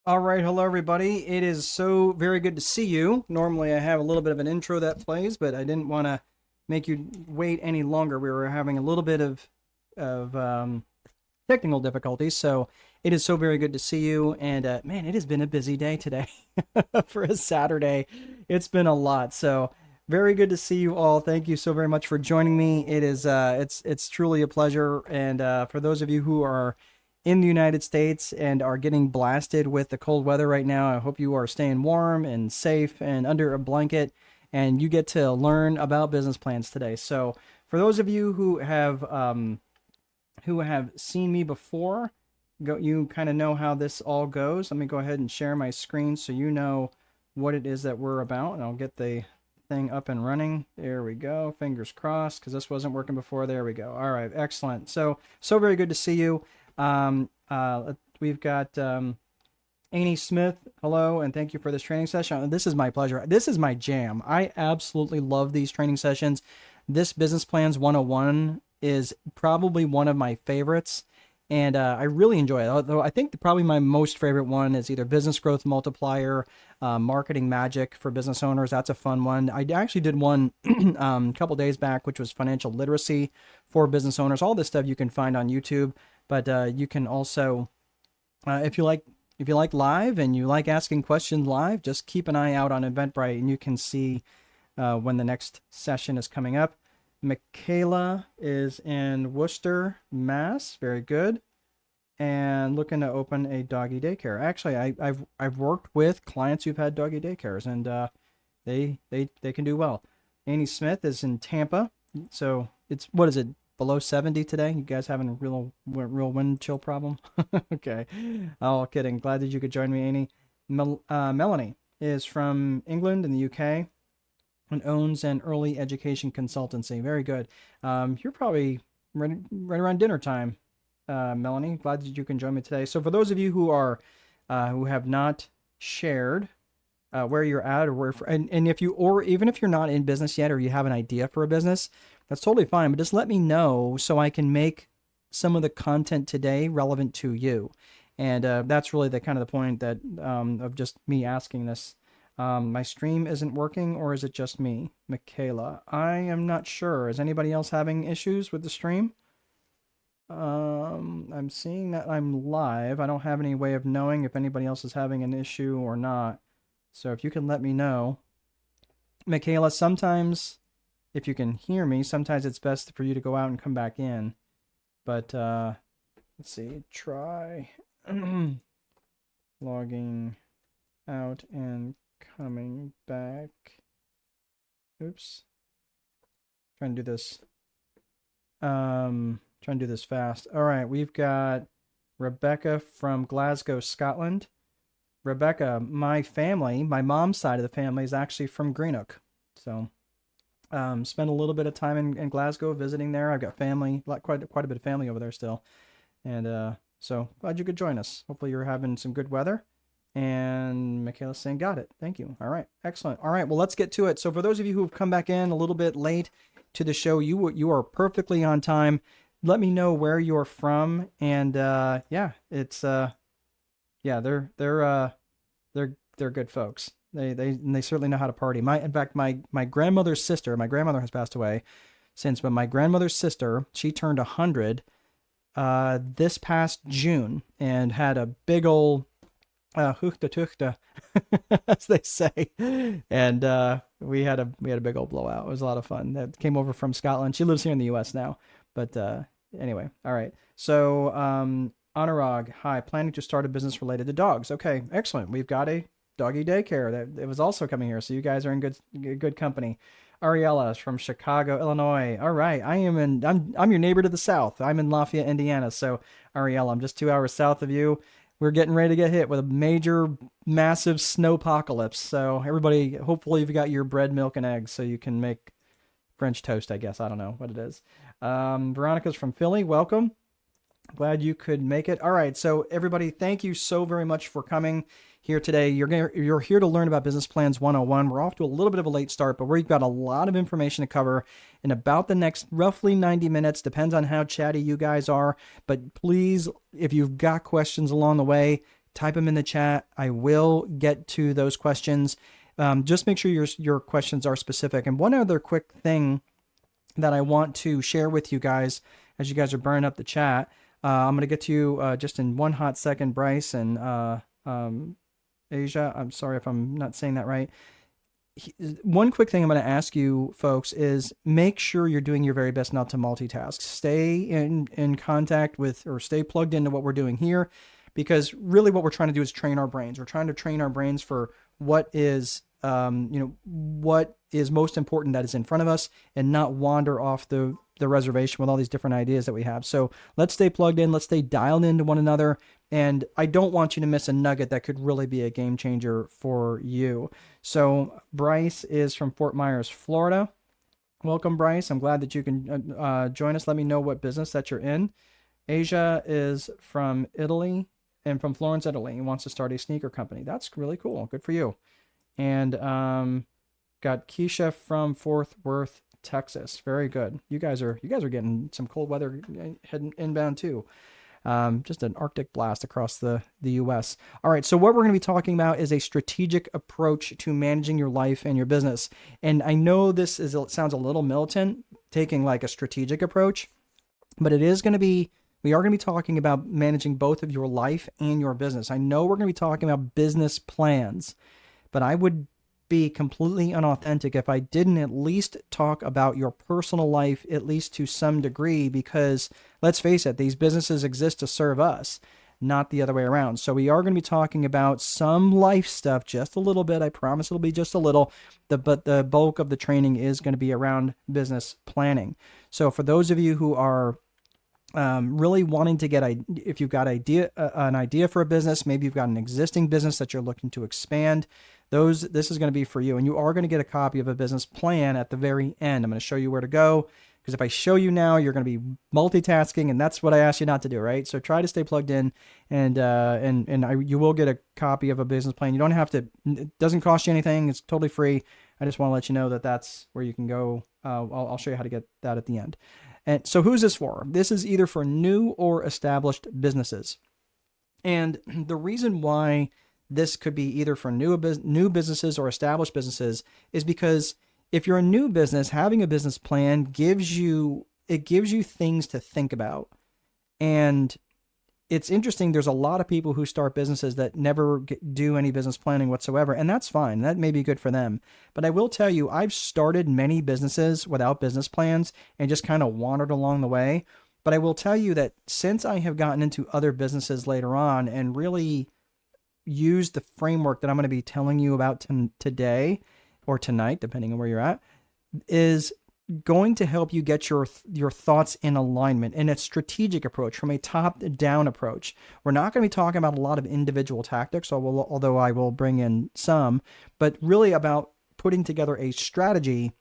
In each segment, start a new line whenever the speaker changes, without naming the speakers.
All right, hello everybody. It is so very good to see you. Normally I have a little bit of an intro that plays, but I didn't want to make you wait any longer. We were having a little bit of technical difficulties, so it is so very good to see you. And man, it has been a busy day today for a Saturday. It's been a lot, so very good to see you all. Thank you so very much for joining me. It's truly a pleasure. And for those of you who are in the United States and are getting blasted with the cold weather right now, I hope you are staying warm and safe and under a blanket, and you get to learn about business plans today. So, for those of you who have seen me before, you kind of know how this all goes. Let me go ahead and share my screen so you know what it is that we're about, and I'll get the thing up and running. There we go. Fingers crossed, because this wasn't working before. There we go. All right, excellent. So very good to see you. We've got Annie Smith. Hello, and thank you for this training session. This is my pleasure. This is my jam. I absolutely love these training sessions. This Business Plans 101 is probably one of my favorites, and I really enjoy it. Although I think probably my most favorite one is either Business Growth Multiplier, Marketing Magic for business owners. That's a fun one. I actually did one a couple days back, which was Financial Literacy for business owners. All this stuff you can find on YouTube, but you can also, if you like live and you like asking questions live, just keep an eye out on Eventbrite, and you can see when the next session is coming up. Michaela is in Worcester, Mass. Very good. And looking to open a doggy daycare. Actually, I've worked with clients who've had doggy daycares, and they can do well. Annie Smith is in Tampa. So it's, what is it, below 70 today? You guys having a real wind chill problem? Okay. Oh, kidding. Glad that you could join me, Annie. Melanie is from England in the UK and owns an early education consultancy. Very good. You're probably right around dinner time, Melanie. Glad that you can join me today. So for those of you who have not shared where you're at, or and if you, or even if you're not in business yet, or you have an idea for a business, that's totally fine. But just let me know so I can make some of the content today relevant to you. And that's really the kind of the point that of just me asking this. My stream isn't working, or is it just me? Michaela, I am not sure. Is anybody else having issues with the stream? I'm seeing that I'm live. I don't have any way of knowing if anybody else is having an issue or not. So if you can let me know. Michaela, sometimes if you can hear me, sometimes it's best for you to go out and come back in. But let's see, try logging out and coming back. Oops. Trying to do this. Trying to do this fast. All right, we've got Rebecca from Glasgow, Scotland. Rebecca, my family, my mom's side of the family is actually from Greenock. So spent a little bit of time in Glasgow visiting there. I've got family, quite a bit of family over there still. And so glad you could join us. Hopefully you're having some good weather. And Michaela's saying, got it. Thank you. All right. Excellent. All right. Well, let's get to it. So for those of you who have come back in a little bit late to the show, you are perfectly on time. Let me know where you're from. And yeah, it's yeah, they're good folks. They certainly know how to party. In fact, my grandmother's sister, my grandmother has passed away since, but my grandmother's sister, she turned 100 this past June, and had a big old huchta tuchta, as they say, and we had a big old blowout. It was a lot of fun. That came over from Scotland. She lives here in the U.S. now, but anyway, all right. So Anurag, hi, planning to start a business related to dogs. Okay, excellent. We've got a doggy daycare that it was also coming here, so you guys are in good company. Ariella is from Chicago, Illinois. All right, I'm your neighbor to the south. I'm in Lafayette, Indiana. So Ariella, I'm just 2 hours south of you. We're getting ready to get hit with a major, massive snowpocalypse. So everybody, hopefully you've got your bread, milk, and eggs so you can make French toast, I guess. I don't know what it is. Veronica's from Philly. Welcome. Glad you could make it. All right, so everybody, thank you so very much for coming here today. You're here to learn about Business Plans 101. We're off to a little bit of a late start, but we've got a lot of information to cover in about the next roughly 90 minutes. Depends on how chatty you guys are, but please, if you've got questions along the way, type them in the chat. I will get to those questions. Just make sure your questions are specific. And one other quick thing that I want to share with you guys as you guys are burning up the chat. I'm going to get to you just in one hot second, Bryce and Asia. I'm sorry if I'm not saying that right. One quick thing I'm going to ask you folks is make sure you're doing your very best not to multitask. Stay in contact with, or stay plugged into what we're doing here, because really what we're trying to do is train our brains. We're trying to train our brains for what is what is most important that is in front of us, and not wander off the reservation with all these different ideas that we have. So let's stay plugged in. Let's stay dialed into one another. And I don't want you to miss a nugget that could really be a game changer for you. So Bryce is from Fort Myers, Florida. Welcome, Bryce. I'm glad that you can join us. Let me know what business that you're in. Asia is from Italy and from Florence, Italy. He wants to start a sneaker company. That's really cool. Good for you. And got Keisha from Fort Worth, Texas. Very good. You guys are getting some cold weather heading inbound too. Just an Arctic blast across the U.S. All right, so what we're going to be talking about is a strategic approach to managing your life and your business. And I know sounds a little militant, taking like a strategic approach, but we are going to be talking about managing both of your life and your business. I know we're going to be talking about business plans, but I would be completely unauthentic if I didn't at least talk about your personal life, at least to some degree, because let's face it, these businesses exist to serve us, not the other way around. So we are going to be talking about some life stuff, just a little bit. I promise it'll be just a little, but the bulk of the training is going to be around business planning. So for those of you who are really wanting to if you've got an idea for a business, maybe you've got an existing business that you're looking to expand, this is going to be for you. And you are going to get a copy of a business plan at the very end. I'm going to show you where to go, because if I show you now, you're going to be multitasking, and that's what I asked you not to do, right? So try to stay plugged in, and you will get a copy of a business plan. You don't have to, it doesn't cost you anything. It's totally free. I just want to let you know that that's where you can go. I'll show you how to get that at the end. And so who's this for? This is either for new or established businesses. And the reason why this could be either for new businesses or established businesses is because if you're a new business, having a business plan gives you things to think about. And it's interesting. There's a lot of people who start businesses that never do any business planning whatsoever. And that's fine. That may be good for them. But I will tell you, I've started many businesses without business plans and just kind of wandered along the way. But I will tell you that since I have gotten into other businesses later on and really used the framework that I'm going to be telling you about today or tonight, depending on where you're at, is going to help you get your thoughts in alignment in a strategic approach, from a top-down approach. We're not going to be talking about a lot of individual tactics, although I will bring in some, but really about putting together a strategy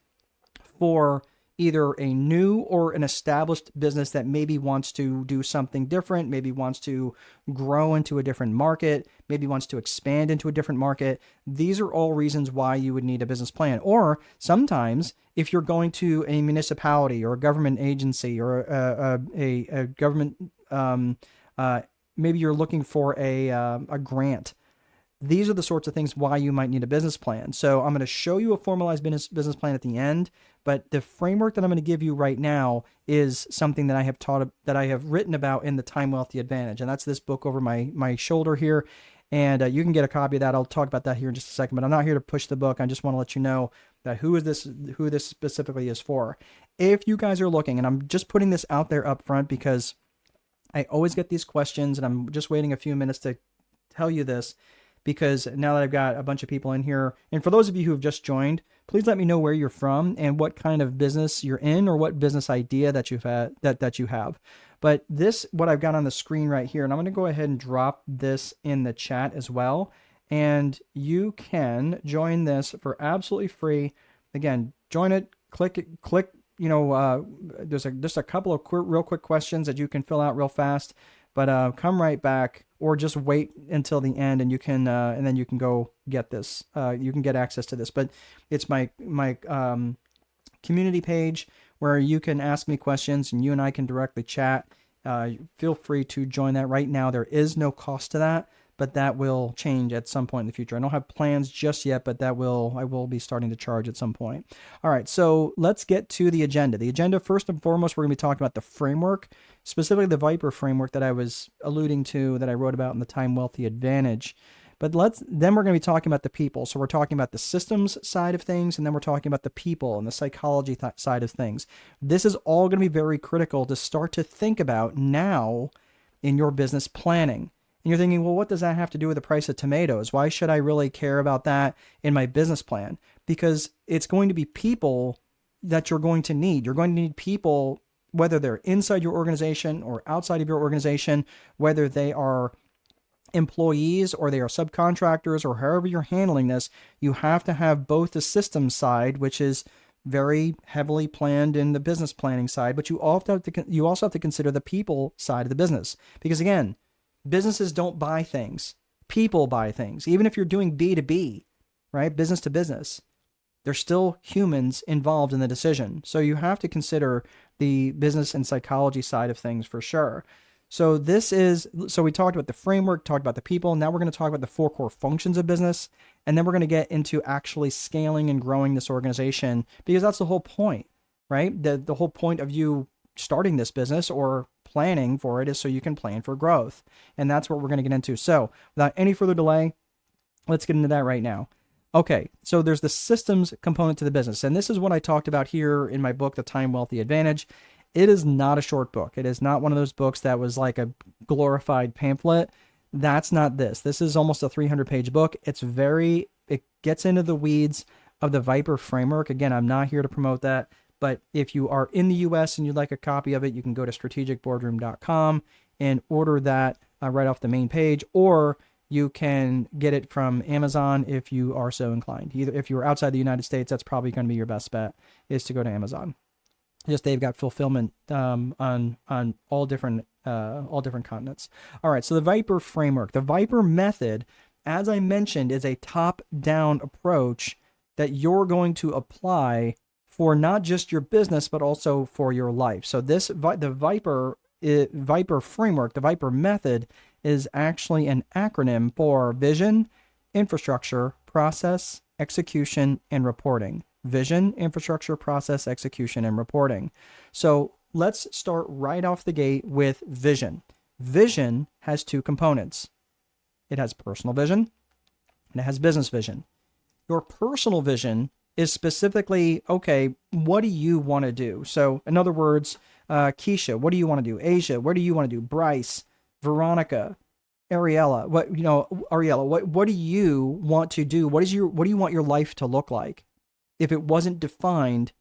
for either a new or an established business that maybe wants to do something different, maybe wants to grow into a different market, maybe wants to expand into a different market. These are all reasons why you would need a business plan. Or sometimes if you're going to a municipality or a government agency or a government, maybe you're looking for a grant. These are the sorts of things why you might need a business plan. So I'm going to show you a formalized business plan at the end, but the framework that I'm going to give you right now is something that I have written about in the Time Wealthy Advantage. And that's this book over my shoulder here. And you can get a copy of that. I'll talk about that here in just a second, but I'm not here to push the book. I just want to let you know that who this specifically is for. If you guys are looking, and I'm just putting this out there up front because I always get these questions, and I'm just waiting a few minutes to tell you this, because now that I've got a bunch of people in here, and for those of you who have just joined, please let me know where you're from and what kind of business you're in, or what business idea that you've had, that you have. But what I've got on the screen right here, and I'm going to go ahead and drop this in the chat as well, and you can join this for absolutely free. Again, join it, click. There's just a couple of real quick questions that you can fill out real fast. But come right back, or just wait until the end, and you can, and then you can go get this. You can get access to this. But it's my community page where you can ask me questions, and you and I can directly chat. Feel free to join that right now. There is no cost to that, but that will change at some point in the future. I don't have plans just yet, but I will be starting to charge at some point. All right, so let's get to the agenda. The agenda, first and foremost, we're going to be talking about the framework, specifically the Viper framework that I was alluding to, that I wrote about in the Time Wealthy Advantage. But then we're going to be talking about the people. So we're talking about the systems side of things, and then we're talking about the people and the psychology side of things. This is all going to be very critical to start to think about now in your business planning. And you're thinking, well, what does that have to do with the price of tomatoes? Why should I really care about that in my business plan? Because it's going to be people that you're going to need. You're going to need people, whether they're inside your organization or outside of your organization, whether they are employees or they are subcontractors or however you're handling this. You have to have both the systems side, which is very heavily planned in the business planning side, but you also have to consider the people side of the business. Because again, businesses don't buy things. People buy things. Even if you're doing B2B, right? Business to business, there's still humans involved in the decision. So you have to consider the business and psychology side of things for sure. So we talked about the framework, talked about the people. Now we're going to talk about the 4 core functions of business. And then we're going to get into actually scaling and growing this organization, because that's the whole point, right? The whole point of you starting this business or planning for it is so you can plan for growth. And that's what we're going to get into. So without any further delay, let's get into that right now. Okay, so there's the systems component to the business. And this is what I talked about here in my book, The Time Wealthy Advantage. It is not a short book. It is not one of those books that was like a glorified pamphlet. That's not this. This is almost a 300-page book. It gets into the weeds of the Viper framework. Again, I'm not here to promote that. But if you are in the US and you'd like a copy of it, you can go to strategicboardroom.com and order that right off the main page, or you can get it from Amazon if you are so inclined. Either if you're outside the United States, that's probably going to be your best bet, is to go to Amazon. Just they've got fulfillment on all different continents. All right, so the Viper framework, the Viper method, as I mentioned, is a top-down approach that you're going to apply for not just your business, but also for your life. So the Viper framework, the Viper method, is actually an acronym for vision, infrastructure, process, execution, and reporting. Vision, infrastructure, process, execution, and reporting. So let's start right off the gate with vision. Vision has 2 components. It has personal vision and it has business vision. Your personal vision is specifically, okay, what do you want to do? So in other words, Keisha, what do you want to do? Asia, what do you want to do? Bryce, Veronica, Ariella, what do you want to do? What do you want your life to look like if it wasn't defined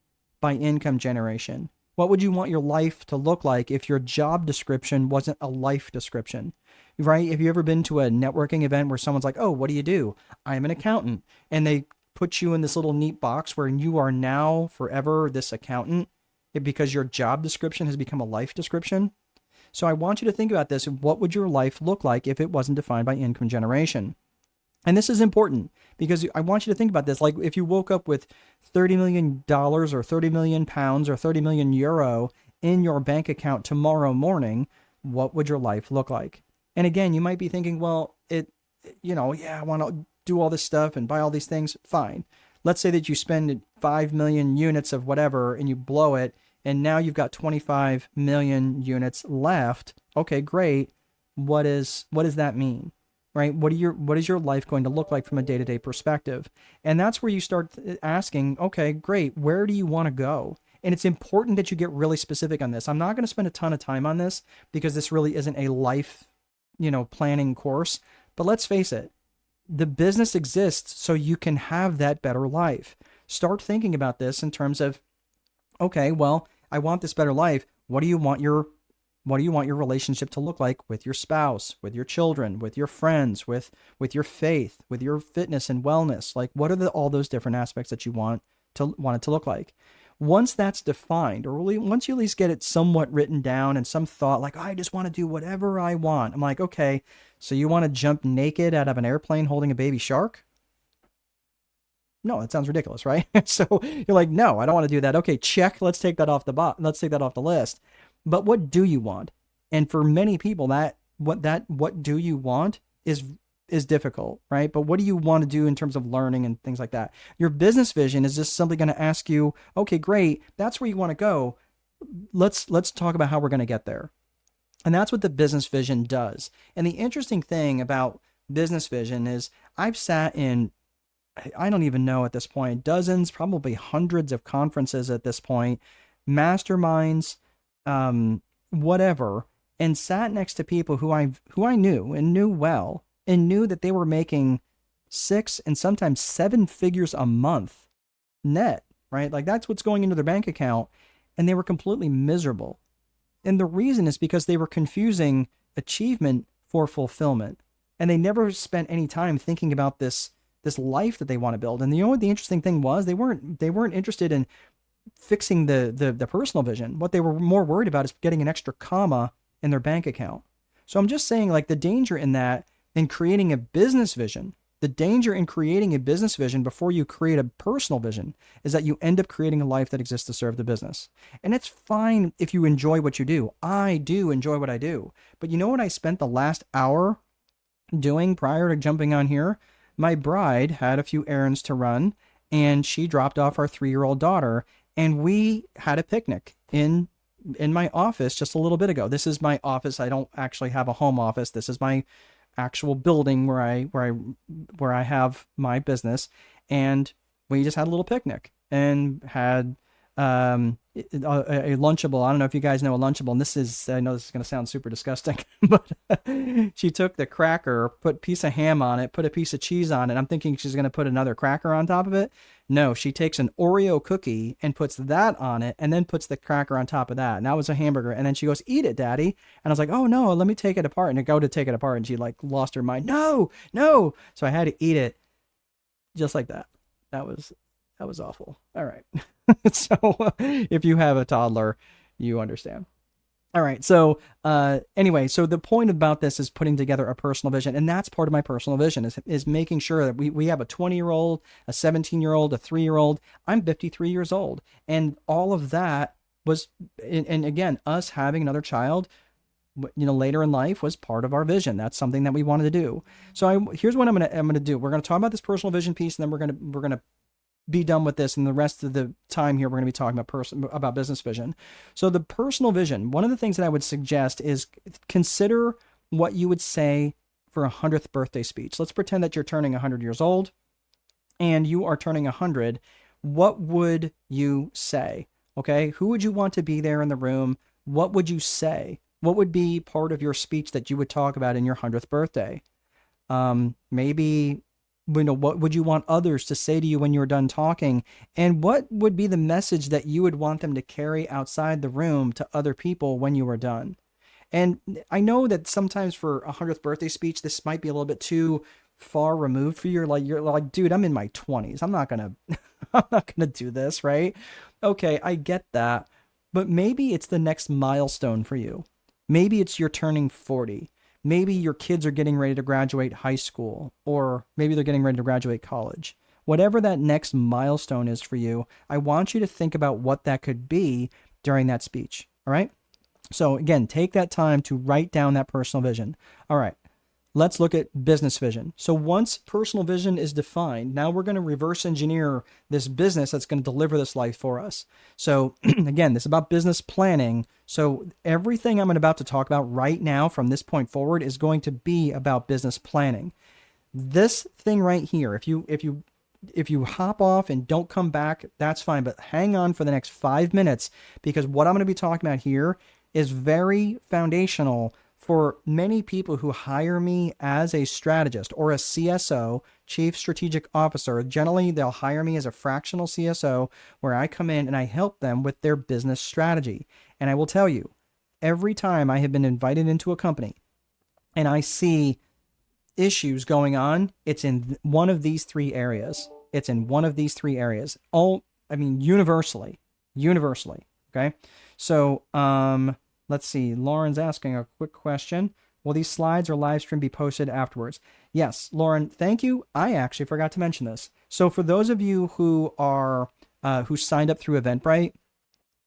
by income generation? What would you want your life to look like if your job description wasn't a life description, right? Have you ever been to a networking event where someone's like, oh, what do you do? I'm an accountant. And they put you in this little neat box where you are now forever this accountant because your job description has become a life description. So I want you to think about this. What would your life look like if it wasn't defined by income generation? And this is important because I want you to think about this. Like if you woke up with $30 million or 30 million pounds or 30 million euro in your bank account tomorrow morning, what would your life look like? And again, you might be thinking, well, I want to do all this stuff and buy all these things. Fine. Let's say that you spend 5 million units of whatever and you blow it, and now you've got 25 million units left. Okay, great. What does that mean? Right? What is your life going to look like from a day-to-day perspective? And that's where you start asking, okay, great. Where do you want to go? And it's important that you get really specific on this. I'm not going to spend a ton of time on this because this really isn't a life, planning course. But let's face it, the business exists so you can have that better life. Start thinking about this in terms of, okay, well, I want this better life. What do you want your relationship to look like with your spouse, with your children, with your friends, with your faith, with your fitness and wellness? Like, what are all those different aspects that you want it to look like? Once that's defined, or really once you at least get it somewhat written down and some thought like, oh, I just want to do whatever I want. I'm like, okay, so you want to jump naked out of an airplane holding a baby shark? No, that sounds ridiculous, right? So you're like, no, I don't want to do that. Okay, check. Let's take that off the list. But what do you want? And for many people, what do you want is is difficult, right? But what do you want to do in terms of learning and things like that? Your business vision is just simply going to ask you, okay, great, that's where you want to go. Let's talk about how we're going to get there. And that's what the business vision does. And the interesting thing about business vision is I've sat in, I don't even know at this point, dozens, probably hundreds of conferences at this point, masterminds, whatever, and sat next to people who I knew and knew well and knew that they were making 6 and sometimes 7 figures a month net, right? Like that's what's going into their bank account, and they were completely miserable. And the reason is because they were confusing achievement for fulfillment. And they never spent any time thinking about this life that they want to build. And you know what the interesting thing was? They weren't interested in fixing the personal vision. What they were more worried about is getting an extra comma in their bank account. So I'm just saying, like, the danger in that, in creating a business vision, the danger in creating a business vision before you create a personal vision is that you end up creating a life that exists to serve the business. And it's fine if you enjoy what you do. I do enjoy what I do. But you know what I spent the last hour doing prior to jumping on here? My bride had a few errands to run, and she dropped off our 3-year-old daughter, and we had a picnic in my office just a little bit ago. This is my office. I don't actually have a home office. This is my actual building where I have my business, and we just had a little picnic and had a Lunchable. I don't know if you guys know a Lunchable, and I know this is going to sound super disgusting, but she took the cracker, put a piece of ham on it, put a piece of cheese on it. I'm thinking she's going to put another cracker on top of it. No, she takes an Oreo cookie and puts that on it, and then puts the cracker on top of that. And that was a hamburger. And then she goes, "Eat it, Daddy." And I was like, "Oh no, let me take it apart." And I go to take it apart, and she like lost her mind. No, no. So I had to eat it just like that. That was awful. All right. So if you have a toddler, you understand. All right. So anyway, so the point about this is putting together a personal vision. And that's part of my personal vision is making sure that we have a 20-year-old, a 17-year-old, a 3-year-old. I'm 53 years old. And all of that was, and again, us having another child, later in life was part of our vision. That's something that we wanted to do. So here's what I'm gonna do. We're gonna talk about this personal vision piece, and then we're gonna be done with this, and the rest of the time here we're going to be talking about business vision. So the personal vision, one of the things that I would suggest is consider what you would say for a 100th birthday speech. Let's pretend that you're turning 100 years old and you are turning 100. What would you say? Okay, who would you want to be there in the room? What would you say? What would be part of your speech that you would talk about in your 100th birthday? Maybe, what would you want others to say to you when you're done talking? And what would be the message that you would want them to carry outside the room to other people when you were done? And I know that sometimes for a 100th birthday speech, this might be a little bit too far removed for you. You're like, dude, I'm in my 20s. I'm not gonna do this, right? Okay, I get that. But maybe it's the next milestone for you. Maybe it's you're turning 40. Maybe your kids are getting ready to graduate high school, or maybe they're getting ready to graduate college. Whatever that next milestone is for you, I want you to think about what that could be during that speech. All right. So again, take that time to write down that personal vision. All right. Let's look at business vision. So once personal vision is defined, now we're going to reverse engineer this business that's going to deliver this life for us. So again, this is about business planning. So everything I'm about to talk about right now from this point forward is going to be about business planning. This thing right here, if you hop off and don't come back, that's fine, but hang on for the next 5 minutes, because what I'm going to be talking about here is very foundational for many people who hire me as a strategist or a CSO, Chief Strategic Officer. Generally, they'll hire me as a fractional CSO, where I come in and I help them with their business strategy. And I will tell you, every time I have been invited into a company and I see issues going on, it's in one of these 3 areas. It's in one of these 3 areas. Universally. Okay. So, let's see. Lauren's asking a quick question. Will these slides or live stream be posted afterwards? Yes, Lauren, thank you. I actually forgot to mention this. So for those of you who are who signed up through Eventbrite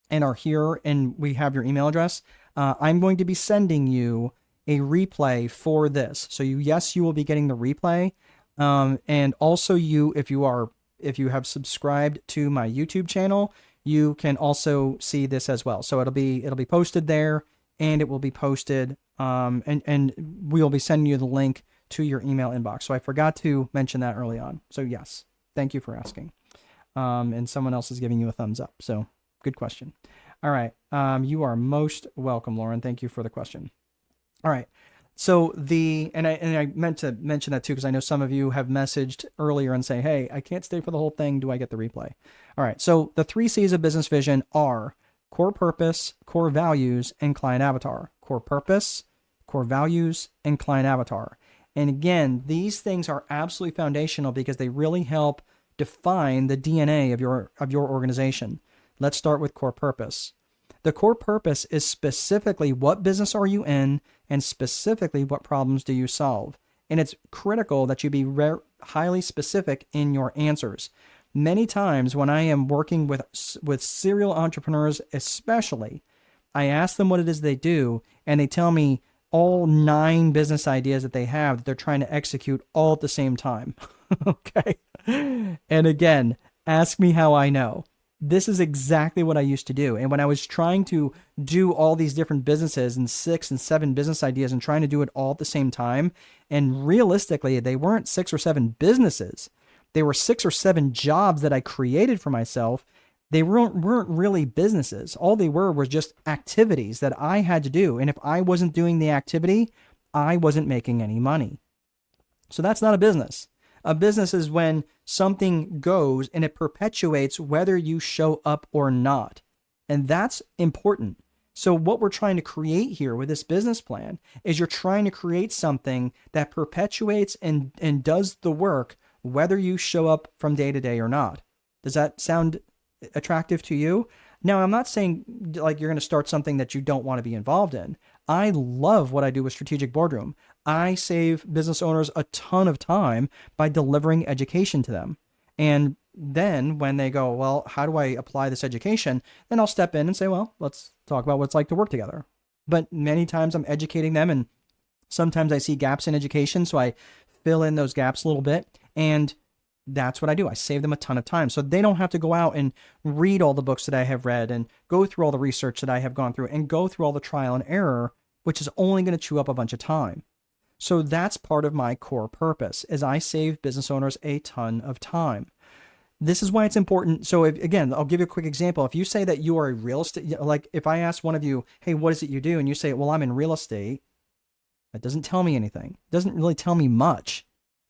and are here and we have your email address, I'm going to be sending you a replay for this. So yes, you will be getting the replay. And also if you have subscribed to my YouTube channel, you can also see this as well. So it'll be posted there, and it will be posted, and we will be sending you the link to your email inbox. So I forgot to mention that early on. So yes, thank you for asking. And someone else is giving you a thumbs up. So good question. All right. You are most welcome, Lauren. Thank you for the question. All right. So I meant to mention that too, because I know some of you have messaged earlier and say, hey, I can't stay for the whole thing. Do I get the replay? All right. So the 3 C's of business vision are core purpose, core values, and client avatar. Core purpose, core values, and client avatar. And again, these things are absolutely foundational because they really help define the DNA of your organization. Let's start with core purpose. The core purpose is specifically what business are you in, and specifically what problems do you solve. And it's critical that you be highly specific in your answers. Many times when I am working with serial entrepreneurs especially, I ask them what it is they do, and they tell me all 9 business ideas that they have that they're trying to execute all at the same time. Okay. And again, ask me how I know. This is exactly what I used to do. And when I was trying to do all these different businesses and 6 and 7 business ideas and trying to do it all at the same time, and realistically, they weren't 6 or 7 businesses. They were 6 or 7 jobs that I created for myself. They weren't really businesses. All they were just activities that I had to do. And if I wasn't doing the activity, I wasn't making any money. So that's not a business. A business is when something goes and it perpetuates whether you show up or not. And that's important. So what we're trying to create here with this business plan is you're trying to create something that perpetuates and does the work whether you show up from day to day or not. Does that sound attractive to you? Now, I'm not saying like you're going to start something that you don't want to be involved in. I love what I do with Strategic Boardroom. I save business owners a ton of time by delivering education to them. And then when they go, well, how do I apply this education? Then I'll step in and say, well, let's talk about what it's like to work together. But many times I'm educating them, and sometimes I see gaps in education, so I fill in those gaps a little bit. And that's what I do. I save them a ton of time. So they don't have to go out and read all the books that I have read and go through all the research that I have gone through and go through all the trial and error, which is only going to chew up a bunch of time. So that's part of my core purpose, is I save business owners a ton of time. This is why it's important. So again, I'll give you a quick example. If you say that you are a real estate, like if I ask one of you, hey, what is it you do? And you say, well, I'm in real estate. That doesn't tell me anything. It doesn't really tell me much.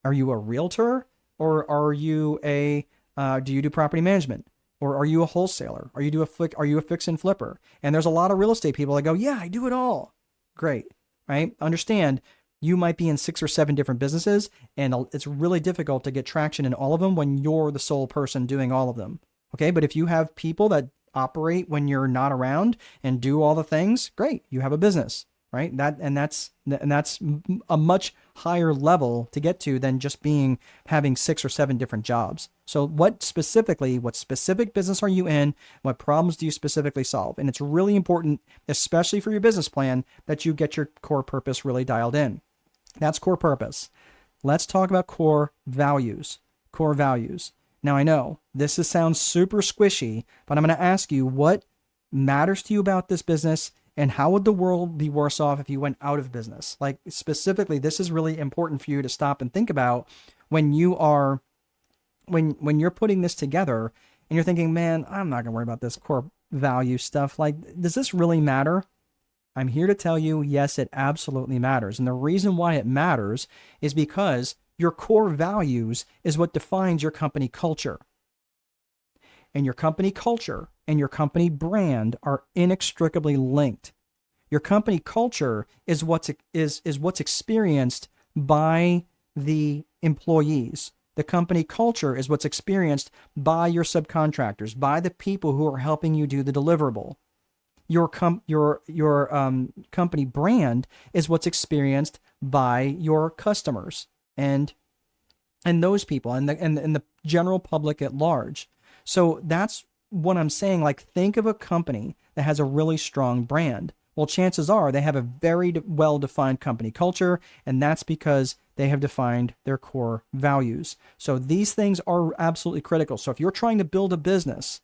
Are you a realtor? Or are you do you do property management? Or are you a wholesaler? Are you a fix and flipper? And there's a lot of real estate people that go, yeah, I do it all. Great, right? Understand, you might be in 6 or 7 different businesses, and it's really difficult to get traction in all of them when you're the sole person doing all of them. Okay, but if you have people that operate when you're not around and do all the things, great, you have a business. Right? That's a much higher level to get to than just having 6 or 7 different jobs. So what specific business are you in? What problems do you specifically solve? And it's really important, especially for your business plan, that you get your core purpose really dialed in. That's core purpose. Let's talk about core values. Core values. Now I know this sounds super squishy, but I'm going to ask you what matters to you about this business. And how would the world be worse off if you went out of business? Like specifically, this is really important for you to stop and think about when you're putting this together and you're thinking, man, I'm not gonna worry about this core value stuff. Like, does this really matter? I'm here to tell you, yes, it absolutely matters. And the reason why it matters is because your core values is what defines your company culture. And your company culture and your company brand are inextricably linked. Your company culture is what's experienced by the employees. The company culture is what's experienced by your subcontractors, by the people who are helping you do the deliverable. Your company brand is what's experienced by your customers and those people and the general public at large. So that's what I'm saying. Like, think of a company that has a really strong brand. Well, chances are they have a very well-defined company culture, and that's because they have defined their core values. So these things are absolutely critical. So if you're trying to build a business,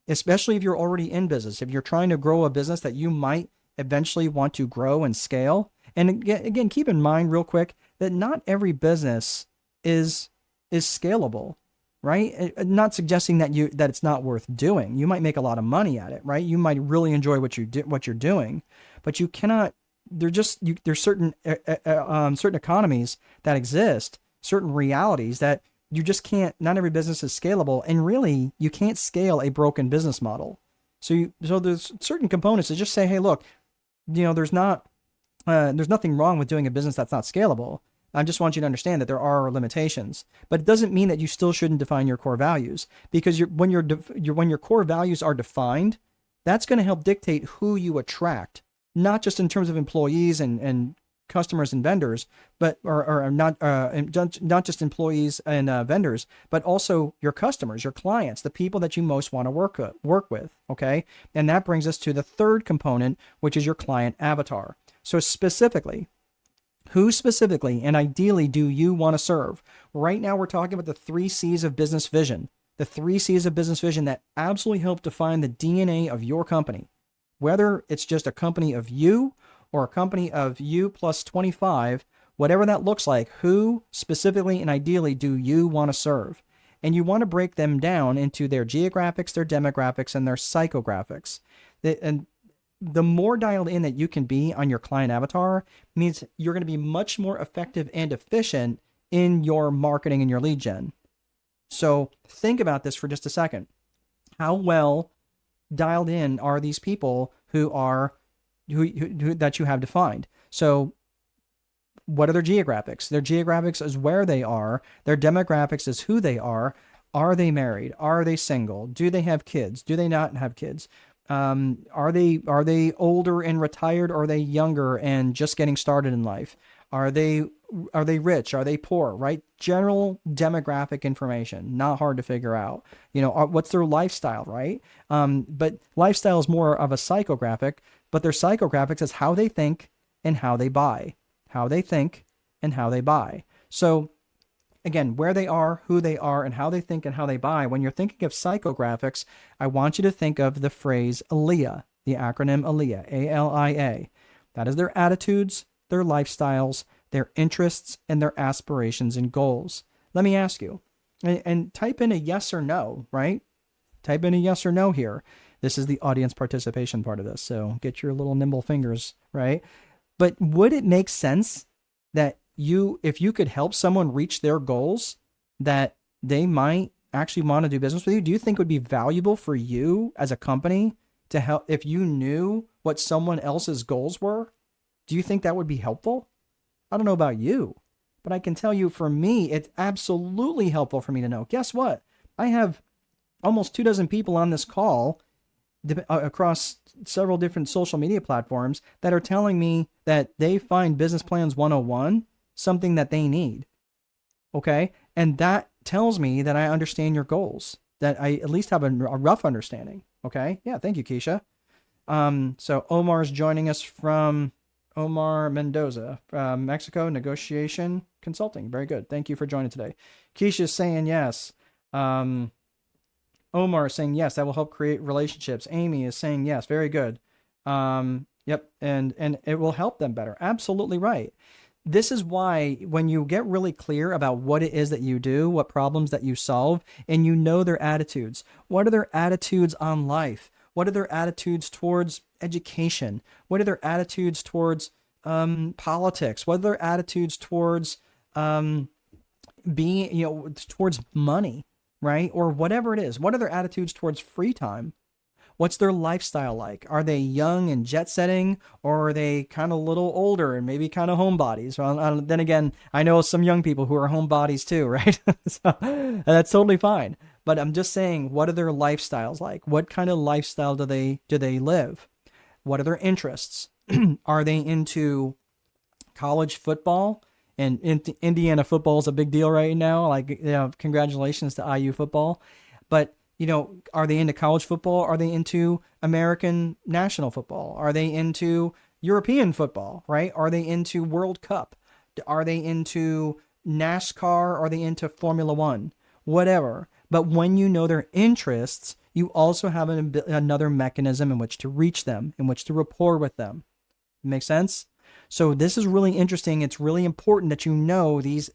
especially if you're already in business, if you're trying to grow a business that you might eventually want to grow and scale, and again, keep in mind real quick that not every business is scalable, right? Not suggesting that it's not worth doing. You might make a lot of money at it, right? You might really enjoy what you're doing, but you cannot. There's certain economies that exist, certain realities that you just can't. Not every business is scalable, and really, you can't scale a broken business model. So there's certain components that just say, hey, look, there's nothing wrong with doing a business that's not scalable. I just want you to understand that there are limitations, but it doesn't mean that you still shouldn't define your core values, because when your core values are defined, that's going to help dictate who you attract, not just in terms of employees and customers and vendors, but or not just employees and vendors, but also your customers, your clients, the people that you most want to work with. Okay, and that brings us to the third component, which is your client avatar. So who specifically and ideally do you want to serve? Right now, we're talking about the 3 C's of business vision. The 3 C's of business vision that absolutely help define the DNA of your company. Whether it's just a company of you or a company of you plus 25, whatever that looks like, who specifically and ideally do you want to serve? And you want to break them down into their geographics, their demographics, and their psychographics. And the more dialed in that you can be on your client avatar means you're going to be much more effective and efficient in your marketing and your lead gen. So think about this for just a second. How well dialed in are these people who that you have defined? So what are their geographics? Their geographics is where they are. Their demographics is who they are. Are they married? Are they single? Do they have kids? Do they not have kids? Are they older and retired, or are they younger and just getting started in life? Are they rich? Are they poor? Right? General demographic information, not hard to figure out. What's their lifestyle, right? But lifestyle is more of a psychographic, but their psychographics is how they think and how they buy. How they think and how they buy. So again, where they are, who they are, and how they think and how they buy. When you're thinking of psychographics, I want you to think of the phrase ALIA, the acronym ALIA, A-L-I-A. That is their attitudes, their lifestyles, their interests, and their aspirations and goals. Let me ask you, and type in a yes or no, right? Type in a yes or no here. This is the audience participation part of this, so get your little nimble fingers, right? But would it make sense that if you could help someone reach their goals, that they might actually want to do business with you? Do you think it would be valuable for you as a company to help if you knew what someone else's goals were? Do you think that would be helpful? I don't know about you, but I can tell you for me, it's absolutely helpful for me to know. Guess what? I have almost 24 people on this call across several different social media platforms that are telling me that they find Business Plans 101 something that they need. Okay. And that tells me that I understand your goals, that I at least have a rough understanding. Okay. Yeah. Thank you, Keisha. So Omar's joining us from Omar Mendoza from Mexico, Negotiation Consulting. Very good. Thank you for joining today. Keisha's saying yes. Omar is saying yes, that will help create relationships. Amy is saying yes. Very good. Yep. And it will help them better. Absolutely right. This is why when you get really clear about what it is that you do, what problems that you solve, and you know their attitudes, what are their attitudes on life? What are their attitudes towards education? What are their attitudes towards politics? What are their attitudes towards towards money, right? Or whatever it is. What are their attitudes towards free time? What's their lifestyle like? Are they young and jet setting, or are they kind of a little older and maybe kind of homebodies? Well, then again, I know some young people who are homebodies too, right? So that's totally fine. But I'm just saying, what are their lifestyles like? What kind of lifestyle do they live? What are their interests? Are they into college football? And Indiana football is a big deal right now. Like, congratulations to IU football. But are they into college football? Are they into American national football? Are they into European football, right? Are they into World Cup? Are they into NASCAR? Are they into Formula One? Whatever. But when you know their interests, you also have another mechanism in which to reach them, in which to rapport with them. Make sense? So this is really interesting. It's really important that you know these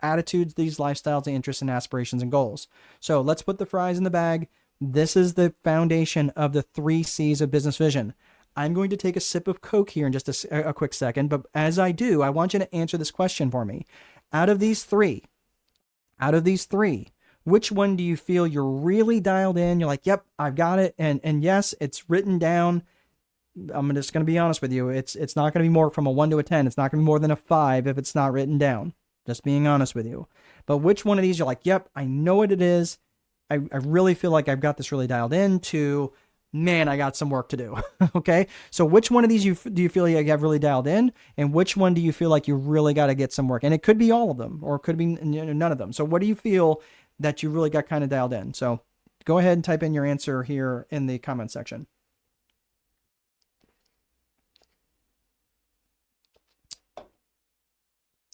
attitudes, these lifestyles, the interests and aspirations and goals. So let's put the fries in the bag. This is the foundation of the 3 C's of business vision. I'm going to take a sip of Coke here in just a quick second, but as I do, I want you to answer this question for me. Out of these three, which one do you feel you're really dialed in? You're like, yep, I've got it. And yes, it's written down. I'm just going to be honest with you. It's not going to be more from a 1 to a 10. It's not going to be more than a 5 if it's not written down. Just being honest with you. But which one of these you're like, yep, I know what it is. I really feel like I've got this really dialed in to, man, I got some work to do. Okay. So which one of these do you feel like you have really dialed in? And which one do you feel like you really got to get some work? And it could be all of them, or it could be none of them. So what do you feel that you really got kind of dialed in? So go ahead and type in your answer here in the comment section.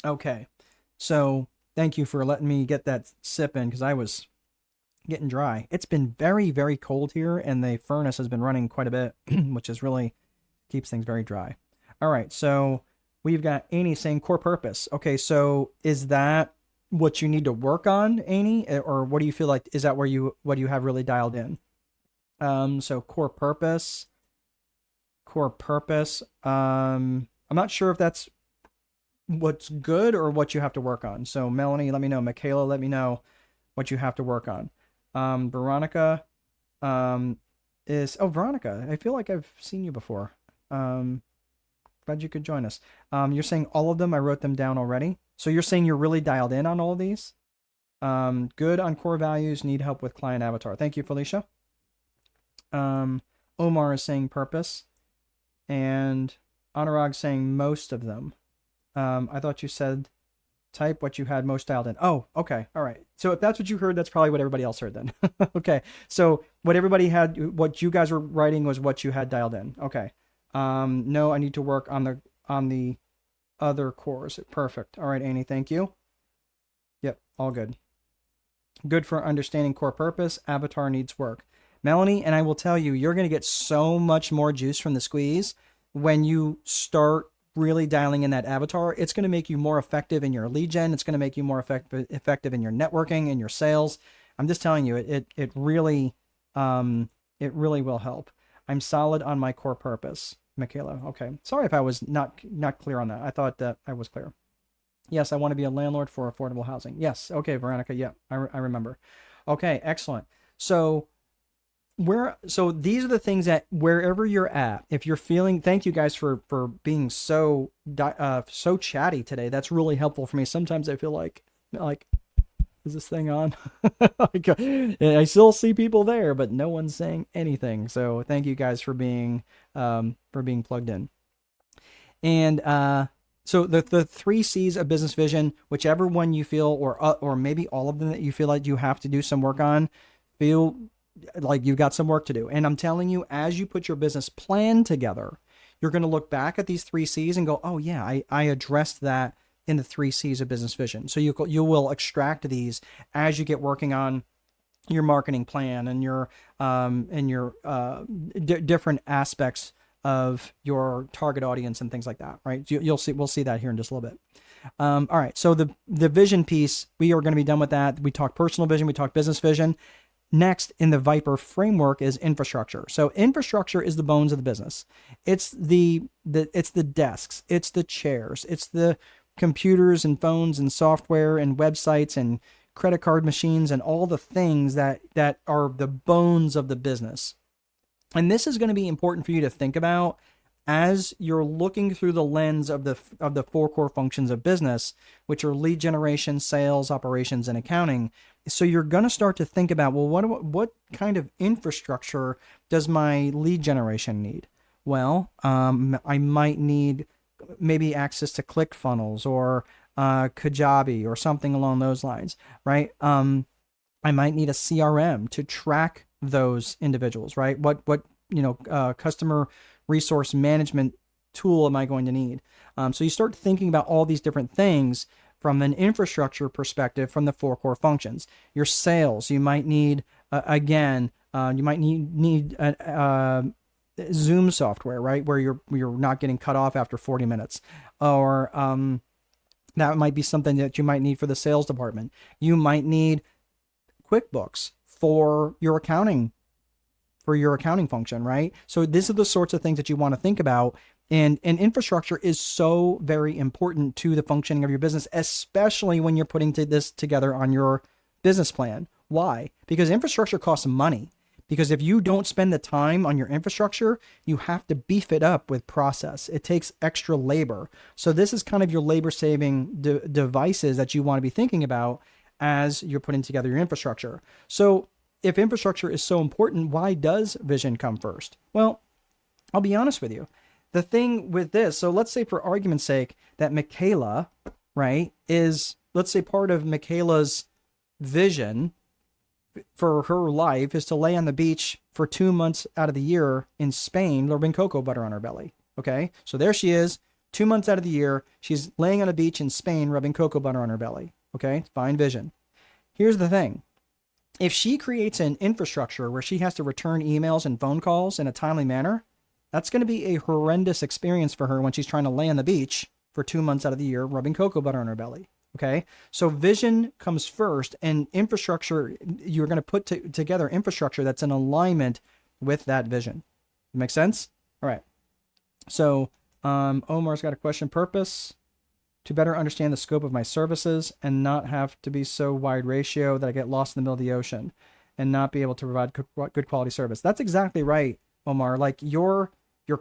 Okay. So thank you for letting me get that sip in because I was getting dry. It's been very, very cold here, and the furnace has been running quite a bit, which is really keeps things very dry. All right, so we've got Annie saying core purpose. Okay, so is that what you need to work on, Annie, or what do you feel like is that what you have really dialed in? So core purpose. I'm not sure if that's what's good or what you have to work on. So Melanie, let me know. Michaela, let me know what you have to work on. Veronica Veronica, I feel like I've seen you before. Glad you could join us. You're saying all of them. I wrote them down already. So you're saying you're really dialed in on all of these. Good on core values. Need help with client avatar. Thank you, Felicia. Omar is saying purpose, and Anurag saying most of them. I thought you said type what you had most dialed in. Oh, okay. All right. So if that's what you heard, that's probably what everybody else heard then. Okay. So what everybody had, what you guys were writing was what you had dialed in. Okay. No, I need to work on the other cores. Perfect. All right, Annie, thank you. Yep, all good. Good for understanding core purpose. Avatar needs work. Melanie, and I will tell you, you're going to get so much more juice from the squeeze when you start really dialing in that avatar. It's going to make you more effective in your lead gen. It's going to make you more effective in your networking and your sales. I'm just telling you, it really will help. I'm solid on my core purpose, Michaela. Okay, sorry if I was not clear on that. I thought that I was clear. Yes, I want to be a landlord for affordable housing. Yes, okay, Veronica. Yeah, I remember. Okay, excellent. So these are the things that wherever you're at, if you're feeling, thank you guys for being so chatty today. That's really helpful for me. Sometimes I feel like is this thing on? I still see people there, but no one's saying anything. So thank you guys for being plugged in. And so the 3 C's of business vision, whichever one you feel, or maybe all of them that you feel like you have to do some work on, feel like you've got some work to do. And I'm telling you, as you put your business plan together, you're going to look back at these 3 C's and go, oh yeah, I addressed that in the 3 C's of business vision. So you will extract these as you get working on your marketing plan and your different aspects of your target audience and things like that, right? We'll see that here in just a little bit. All right. So the vision piece, we are going to be done with that. We talked personal vision. We talked business vision. Next in the Viper framework is infrastructure. So infrastructure is the bones of the business. It's the desks, it's the chairs, it's the computers and phones and software and websites and credit card machines and all the things that are the bones of the business. And this is going to be important for you to think about as you're looking through the lens of the 4 core functions of business, which are lead generation, sales, operations, and accounting. So you're going to start to think about, well, what kind of infrastructure does my lead generation need? Well, I might need maybe access to ClickFunnels or Kajabi or something along those lines, right? I might need a CRM to track those individuals, right? Customer resource management tool am I going to need? So you start thinking about all these different things from an infrastructure perspective from the four core functions. Your sales, you might need, you might need Zoom software, right? Where you're not getting cut off after 40 minutes. Or that might be something that you might need for the sales department. You might need QuickBooks for your accounting function, right? So these are the sorts of things that you want to think about. And infrastructure is so very important to the functioning of your business, especially when you're putting this together on your business plan. Why? Because infrastructure costs money. Because if you don't spend the time on your infrastructure, you have to beef it up with process. It takes extra labor. So this is kind of your labor-saving devices that you want to be thinking about as you're putting together your infrastructure. So if infrastructure is so important, why does vision come first? Well, I'll be honest with you. The thing with this, so let's say for argument's sake that Michaela, right, is, let's say part of Michaela's vision for her life is to lay on the beach for 2 months out of the year in Spain, rubbing cocoa butter on her belly. Okay. So there she is, 2 months out of the year. She's laying on a beach in Spain, rubbing cocoa butter on her belly. Okay. Fine vision. Here's the thing. If she creates an infrastructure where she has to return emails and phone calls in a timely manner, that's going to be a horrendous experience for her when she's trying to lay on the beach for 2 months out of the year, rubbing cocoa butter on her belly. Okay. So vision comes first, and infrastructure, you're going to put together infrastructure that's in alignment with that vision. Make sense? All right. So, Omar's got a question. Purpose: to better understand the scope of my services and not have to be so wide ratio that I get lost in the middle of the ocean and not be able to provide good quality service. That's exactly right, Omar. Like your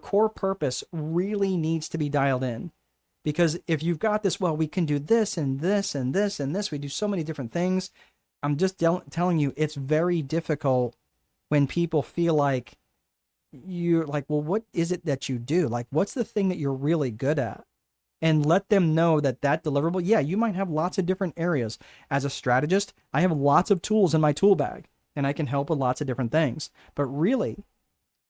core purpose really needs to be dialed in. Because if you've got this, well, we can do this and this and this and this, we do so many different things. I'm just telling you, it's very difficult when people feel like you're like, well, what is it that you do? Like, what's the thing that you're really good at? And let them know that deliverable, yeah, you might have lots of different areas. As a strategist, I have lots of tools in my tool bag, and I can help with lots of different things. But really,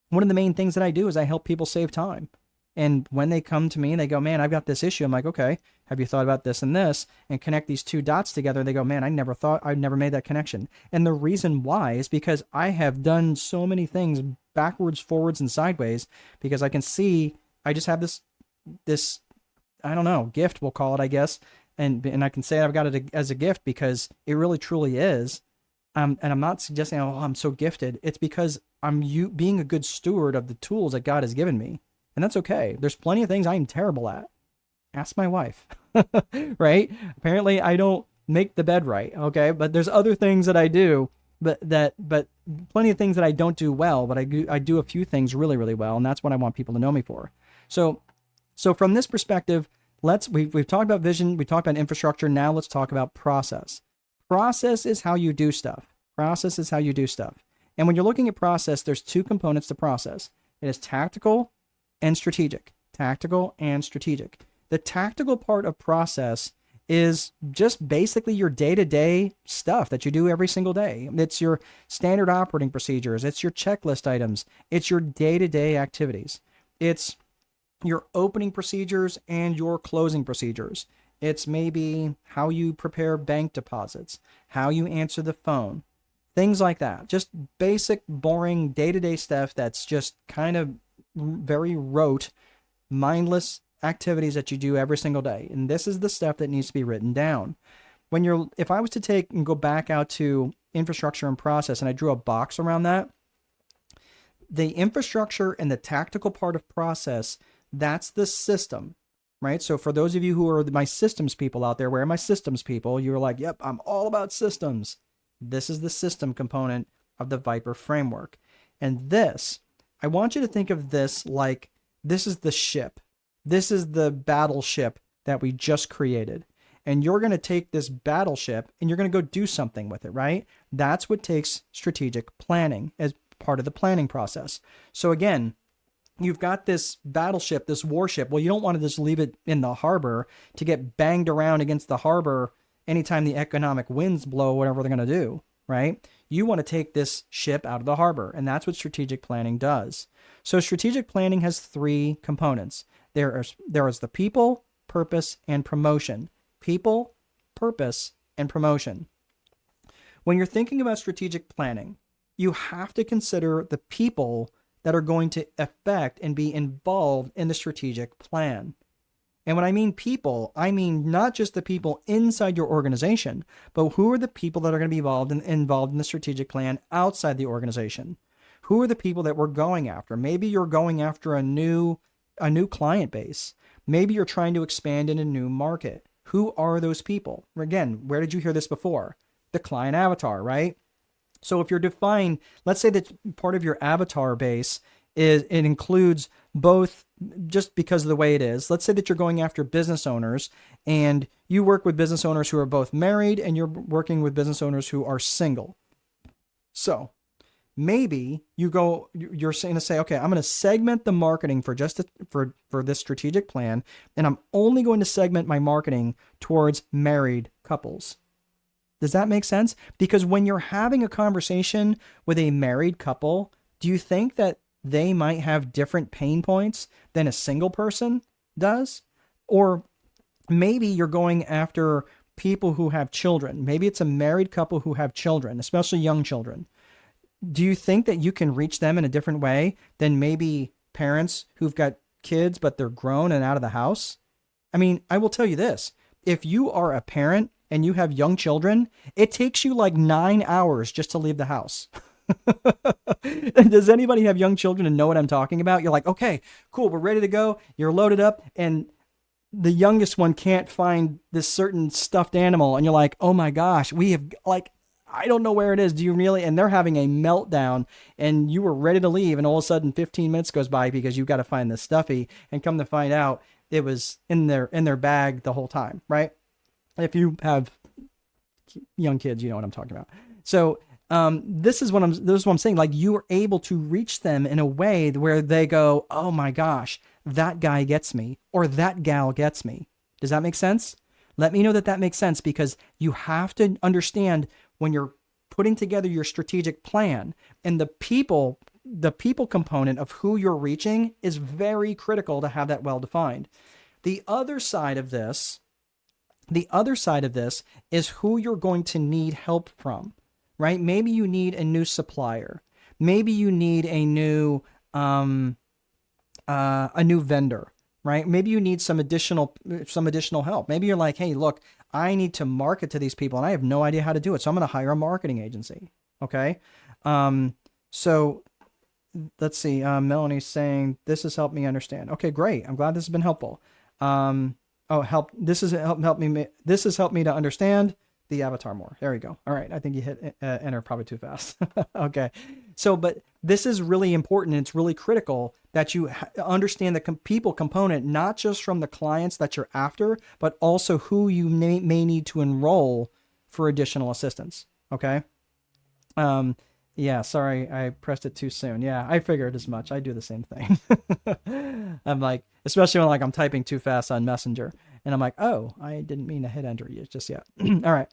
one of the main things that I do is I help people save time. And when they come to me and they go, man, I've got this issue. I'm like, okay, have you thought about this and this? And connect these two dots together. They go, man, I'd never made that connection. And the reason why is because I have done so many things backwards, forwards, and sideways, because I can see, I just have this, I don't know, gift, we'll call it, I guess. And I can say I've got it as a gift because it really truly is. And I'm not suggesting, oh, I'm so gifted. It's because I'm being a good steward of the tools that God has given me. And that's okay. There's plenty of things I'm terrible at. Ask my wife, right? Apparently I don't make the bed right. Okay. But there's other things that I do, but plenty of things that I don't do well, but I do a few things really, really well. And that's what I want people to know me for. So from this perspective, we've talked about vision. We talked about infrastructure. Now let's talk about process. Process is how you do stuff. Process is how you do stuff. And when you're looking at process, there's two components to process. It is tactical and strategic. Tactical and strategic. The tactical part of process is just basically your day-to-day stuff that you do every single day. It's your standard operating procedures. It's your checklist items. It's your day-to-day activities. It's your opening procedures and your closing procedures. It's maybe how you prepare bank deposits, how you answer the phone, things like that. Just basic, boring, day-to-day stuff that's just kind of very rote, mindless activities that you do every single day. And this is the stuff that needs to be written down. If I was to take and go back out to infrastructure and process, and I drew a box around that, the infrastructure and the tactical part of process, that's the system, right? So for those of you who are my systems people out there, where are my systems people? You're like, yep, I'm all about systems. This is the system component of the Viper framework. And this, I want you to think of this like this is the ship. This is the battleship that we just created. And you're going to take this battleship and you're going to go do something with it, right? That's what takes strategic planning as part of the planning process. So again, you've got this battleship, this warship. Well, you don't want to just leave it in the harbor to get banged around against the harbor anytime the economic winds blow, whatever they're going to do. right? You want to take this ship out of the harbor, and that's what strategic planning does. So strategic planning has three components. There is the people, purpose, and promotion. People, purpose, and promotion. When you're thinking about strategic planning, you have to consider the people that are going to affect and be involved in the strategic plan. And when I mean people, I mean not just the people inside your organization, but who are the people that are going to be involved in the strategic plan outside the organization? Who are the people that we're going after? Maybe you're going after a new client base. Maybe you're trying to expand in a new market. Who are those people? Again, where did you hear this before? The client avatar, right? So if you're defined, let's say that part of your avatar base it includes both, just because of the way it is. Let's say that you're going after business owners and you work with business owners who are both married and you're working with business owners who are single. So maybe you're going to say, okay, I'm going to segment the marketing for this strategic plan, and I'm only going to segment my marketing towards married couples. Does that make sense? Because when you're having a conversation with a married couple, do you think that they might have different pain points than a single person does? Or maybe you're going after people who have children. Maybe it's a married couple who have children, especially young children. Do you think that you can reach them in a different way than maybe parents who've got kids, but they're grown and out of the house? I mean, I will tell you this. If you are a parent and you have young children, it takes you like 9 hours just to leave the house. Does anybody have young children and know what I'm talking about? You're like, okay, cool, we're ready to go. You're loaded up, and the youngest one can't find this certain stuffed animal, and you're like, oh my gosh, we have, like, I don't know where it is. Do you really? And they're having a meltdown, and you were ready to leave, and all of a sudden 15 minutes goes by because you've got to find this stuffy, and come to find out it was in their bag the whole time, right? If you have young kids, you know what I'm talking about. So this is what I'm saying. Like, you are able to reach them in a way where they go, oh my gosh, that guy gets me, or that gal gets me. Does that make sense? Let me know that makes sense, because you have to understand when you're putting together your strategic plan, and the people component of who you're reaching is very critical to have that well defined. The other side of this is who you're going to need help from. Right? Maybe you need a new supplier. Maybe you need a new vendor, right? Maybe you need some additional help. Maybe you're like, hey, look, I need to market to these people and I have no idea how to do it. So I'm going to hire a marketing agency. Okay. So let's see. Melanie's saying, this has helped me understand. Okay, great. I'm glad this has been helpful. This has helped me to understand the avatar more. There you go. All right. I think you hit enter probably too fast. Okay. So, but this is really important. It's really critical that you understand the people component, not just from the clients that you're after, but also who you may need to enroll for additional assistance. Okay. Yeah, sorry, I pressed it too soon. Yeah, I figured as much. I do the same thing. I'm like, especially when I'm typing too fast on Messenger, and I'm like, oh, I didn't mean to hit enter just yet. All right.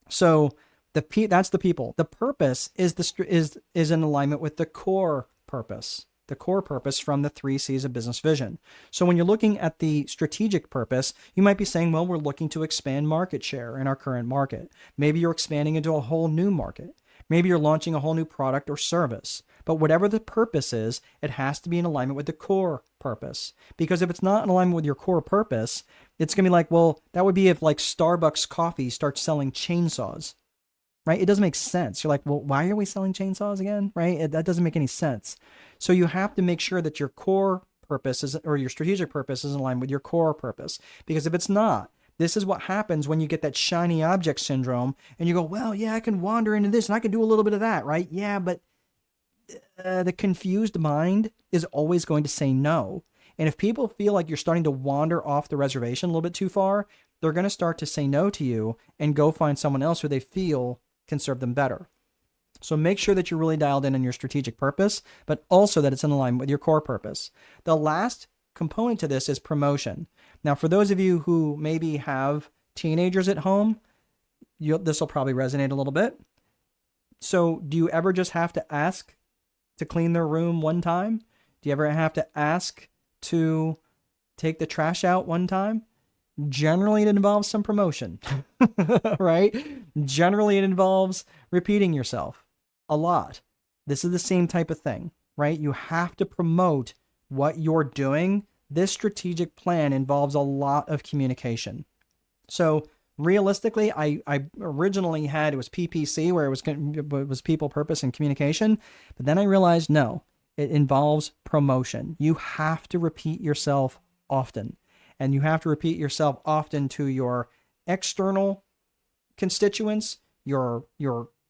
So that's the people. The purpose is in alignment with the core purpose. The core purpose from the 3 C's of business vision. So when you're looking at the strategic purpose, you might be saying, well, we're looking to expand market share in our current market. Maybe you're expanding into a whole new market. Maybe you're launching a whole new product or service. But whatever the purpose is, it has to be in alignment with the core purpose. Because if it's not in alignment with your core purpose, it's going to be like, well, that would be if Starbucks coffee starts selling chainsaws, right? It doesn't make sense. You're like, well, why are we selling chainsaws again, right? That doesn't make any sense. So you have to make sure that your core purpose or your strategic purpose is in line with your core purpose. Because if it's not, this is what happens when you get that shiny object syndrome and you go, well, yeah, I can wander into this and I can do a little bit of that, right? Yeah, but the confused mind is always going to say no. And if people feel like you're starting to wander off the reservation a little bit too far, they're going to start to say no to you and go find someone else who they feel can serve them better. So make sure that you're really dialed in on your strategic purpose, but also that it's in alignment with your core purpose. The last component to this is promotion. Now, for those of you who maybe have teenagers at home, this will probably resonate a little bit. So do you ever just have to ask to clean their room one time? Do you ever have to ask to take the trash out one time? Generally, it involves some promotion, right? Generally, it involves repeating yourself a lot. This is the same type of thing, right? You have to promote what you're doing. This strategic plan involves a lot of communication. So realistically, I originally had, it was PPC, where it was people, purpose, and communication. But then I realized, no, it involves promotion. You have to repeat yourself often. And you have to repeat yourself often to your external constituents, your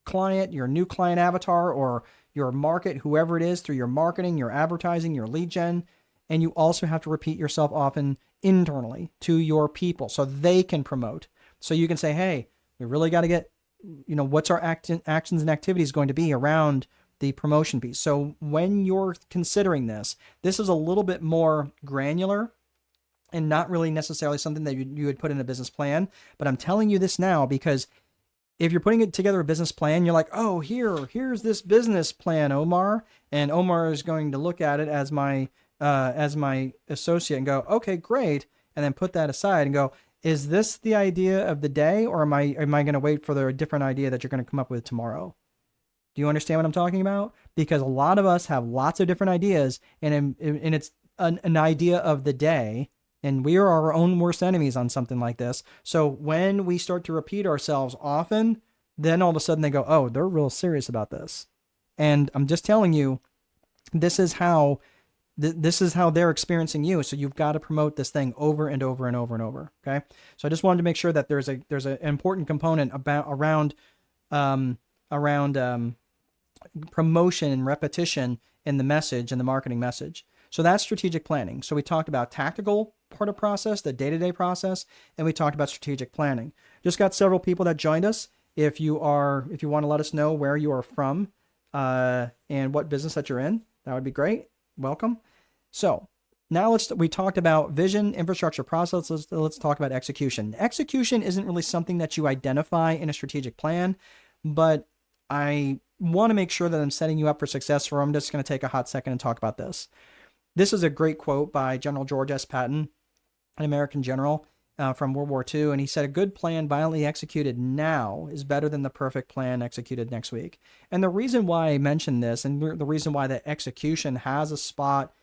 client, your new client avatar, or your market, whoever it is, through your marketing, your advertising, your lead gen. And you also have to repeat yourself often internally to your people so they can promote. So you can say, hey, we really got to get, what's our actions and activities going to be around the promotion piece. So when you're considering this is a little bit more granular and not really necessarily something that you would put in a business plan. But I'm telling you this now because if you're putting it together a business plan, you're like, oh, here's this business plan, Omar. And Omar is going to look at it as my associate and go, okay, great. And then put that aside and go, is this the idea of the day, or am I going to wait for the different idea that you're going to come up with tomorrow? Do you understand what I'm talking about? Because a lot of us have lots of different ideas, and it's an idea of the day. And we are our own worst enemies on something like this. So when we start to repeat ourselves often, then all of a sudden they go, oh, they're real serious about this. And I'm just telling you, this is how they're experiencing you. So you've got to promote this thing over and over and over and over. Okay. So I just wanted to make sure that there's an important component around promotion and repetition in the message and the marketing message. So that's strategic planning. So we talked about tactical part of process, the day-to-day process, and we talked about strategic planning. Just got several people that joined us. If you want to let us know where you are from and what business that you're in, that would be great. Welcome. So now we talked about vision, infrastructure, process. Let's talk about execution. Execution isn't really something that you identify in a strategic plan, but I want to make sure that I'm setting you up for success. So I'm just going to take a hot second and talk about this. This is a great quote by General George S. Patton, an American general from World War II. And he said, a good plan violently executed now is better than the perfect plan executed next week. And the reason why I mention this, and the reason why the execution has a spot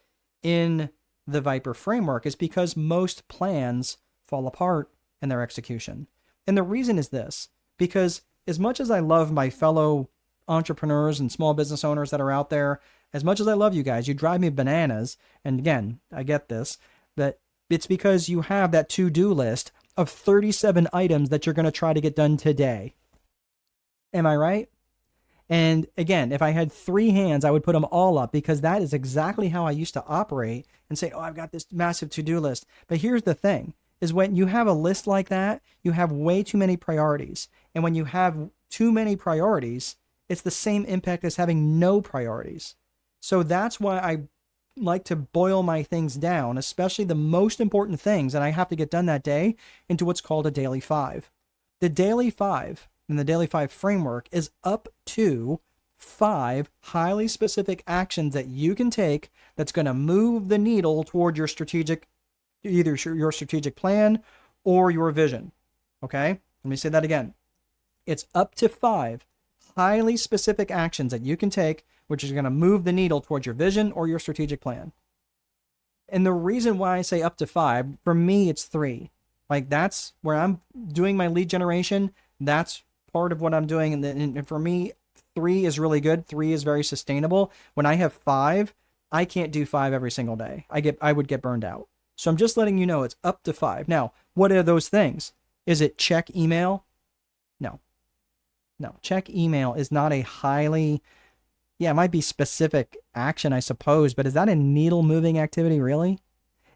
in the Viper framework, is because most plans fall apart in their execution. And the reason is this, because as much as I love my fellow entrepreneurs and small business owners that are out there, as much as I love you guys, you drive me bananas. And again, I get this, that it's because you have that to-do list of 37 items that you're going to try to get done today. Am I right? And again, if I had 3 hands, I would put them all up, because that is exactly how I used to operate and say, oh, I've got this massive to-do list. But here's the thing, is when you have a list like that, you have way too many priorities. And when you have too many priorities, it's the same impact as having no priorities. So that's why I like to boil my things down, especially the most important things that I have to get done that day, into what's called a daily 5. The daily 5 in the daily 5 framework is up to 5 highly specific actions that you can take that's going to move the needle toward your strategic, either your strategic plan or your vision. Okay? Let me say that again. It's up to 5 highly specific actions that you can take, which is going to move the needle towards your vision or your strategic plan. And the reason why I say up to 5, for me, it's 3. Like, that's where I'm doing my lead generation. That's part of what I'm doing. And for me, 3 is really good. 3 is very sustainable. When I have 5, I can't do 5 every single day. I would get burned out. So I'm just letting you know it's up to 5. Now, what are those things? Is it check email? No, check email is not a highly, it might be specific action, I suppose, but is that a needle moving activity really?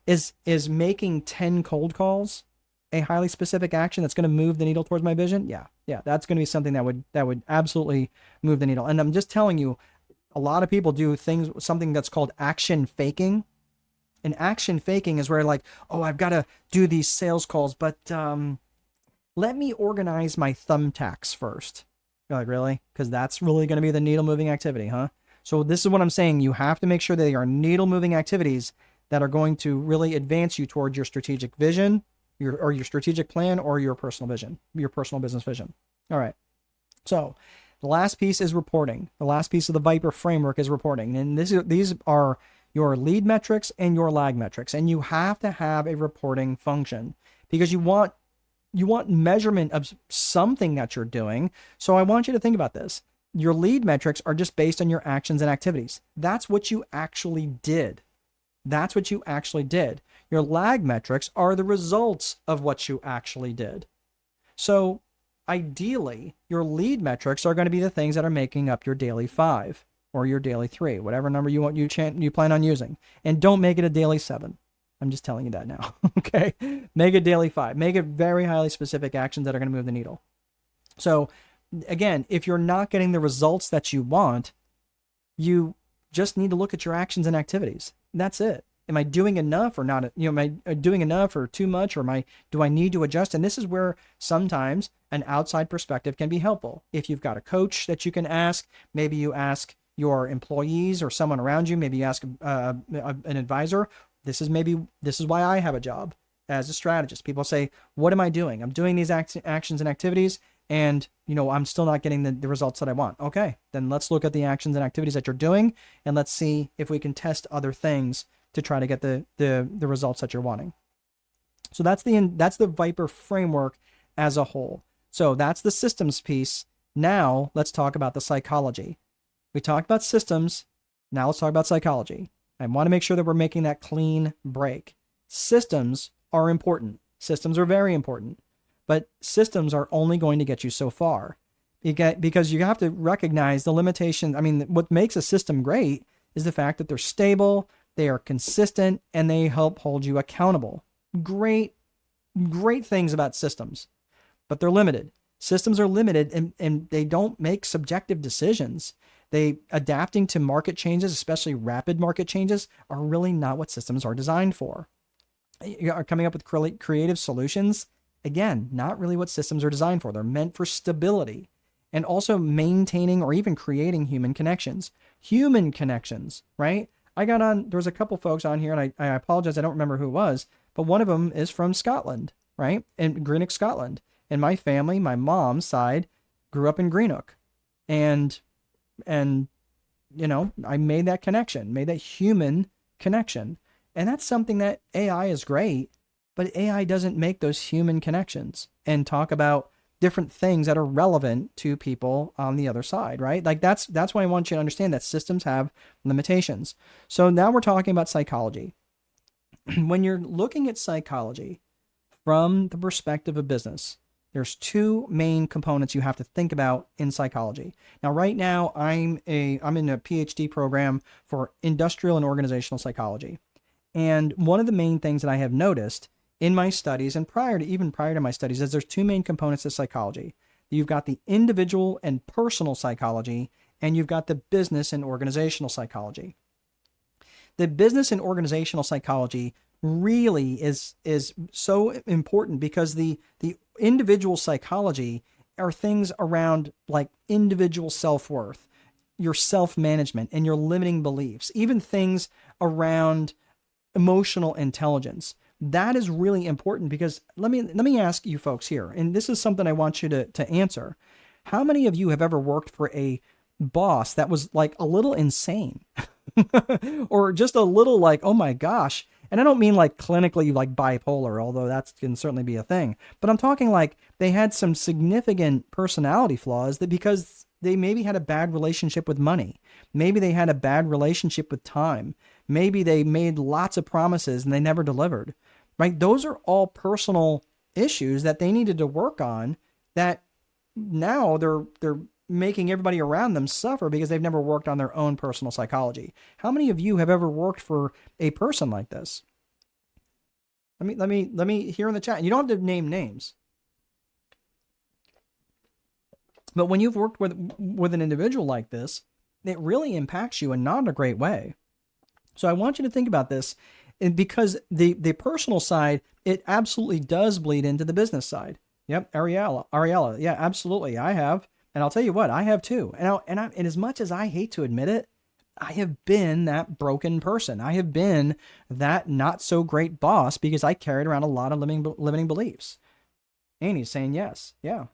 Is making 10 cold calls a highly specific action that's going to move the needle towards my vision? Yeah, that's going to be something that would absolutely move the needle. And I'm just telling you, a lot of people do something that's called action faking. And action faking is where, like, oh, I've got to do these sales calls, but let me organize my thumbtacks first. You're like, really? Because that's really going to be the needle moving activity, huh? So this is what I'm saying. You have to make sure they are needle moving activities that are going to really advance you towards your strategic vision, your strategic plan, or your personal vision, your personal business vision. All right. So the last piece is reporting. The last piece of the Viper framework is reporting. And these are your lead metrics and your lag metrics. And you have to have a reporting function because you want measurement of something that you're doing. So I want you to think about this. Your lead metrics are just based on your actions and activities. That's what you actually did. That's what you actually did. Your lag metrics are the results of what you actually did. So ideally, your lead metrics are going to be the things that are making up your daily 5 or your daily 3, whatever number you plan on using. And don't make it a daily 7. I'm just telling you that now. Okay. Make it daily 5. Make it very highly specific actions that are going to move the needle. So again, if you're not getting the results that you want, you just need to look at your actions and activities. That's it. Am I doing enough or not? Am I doing enough or too much, or do I need to adjust? And this is where sometimes an outside perspective can be helpful. If you've got a coach that you can ask, maybe you ask your employees or someone around you, maybe you ask an advisor. This is why I have a job as a strategist. People say, what am I doing? I'm doing these actions and activities, and I'm still not getting the results that I want. Okay, then let's look at the actions and activities that you're doing, and let's see if we can test other things to try to get the results that you're wanting. So that's the Viper framework as a whole. So that's the systems piece. Now let's talk about the psychology. We talked about systems. Now let's talk about psychology. I want to make sure that we're making that clean break. Systems are important. Systems are very important. But systems are only going to get you so far. Because you have to recognize the limitation. I mean, what makes a system great is the fact that they're stable, they are consistent, and they help hold you accountable. Great things about systems. But they're limited. Systems are limited, and they don't make subjective decisions. Adapting to market changes, especially rapid market changes, are really not what systems are designed for. You are coming up with creative solutions. Again, not really what systems are designed for. They're meant for stability and also maintaining or even creating human connections. Human connections, right? There was a couple folks on here, and I apologize, I don't remember who it was, but one of them is from Scotland, right? In Greenock, Scotland. And my family, my mom's side, grew up in Greenock. And I made that connection, made that human connection. And that's something that AI is great, but AI doesn't make those human connections and talk about different things that are relevant to people on the other side, right? Like that's why I want you to understand that systems have limitations. So now we're talking about psychology. When you're looking at psychology from the perspective of business, there's 2 main components you have to think about in psychology. Now, right now, I'm in a PhD program for industrial and organizational psychology. And one of the main things that I have noticed in my studies and prior to my studies is there's 2 main components to psychology. You've got the individual and personal psychology, and you've got the business and organizational psychology. The business and organizational psychology really is so important because the individual psychology are things around like individual self-worth, your self-management, and your limiting beliefs, even things around emotional intelligence. That is really important because let me ask you folks here, and this is something I want you to answer. How many of you have ever worked for a boss that was like a little insane or just a little like, oh my gosh? And I don't mean like clinically like bipolar, although that can certainly be a thing, but I'm talking like they had some significant personality flaws that because they maybe had a bad relationship with money. Maybe they had a bad relationship with time. Maybe they made lots of promises and they never delivered, right? Those are all personal issues that they needed to work on that now they're making everybody around them suffer because they've never worked on their own personal psychology. How many of you have ever worked for a person like this? Let me hear in the chat. You don't have to name names. But when you've worked with an individual like this, it really impacts you and not in a great way. So I want you to think about this, because the personal side, it absolutely does bleed into the business side. Yep, Ariella. Yeah, absolutely. I have. And I'll tell you what, I have too. And as much as I hate to admit it, I have been that broken person. I have been that not so great boss because I carried around a lot of limiting beliefs. Annie's saying yes. Yeah.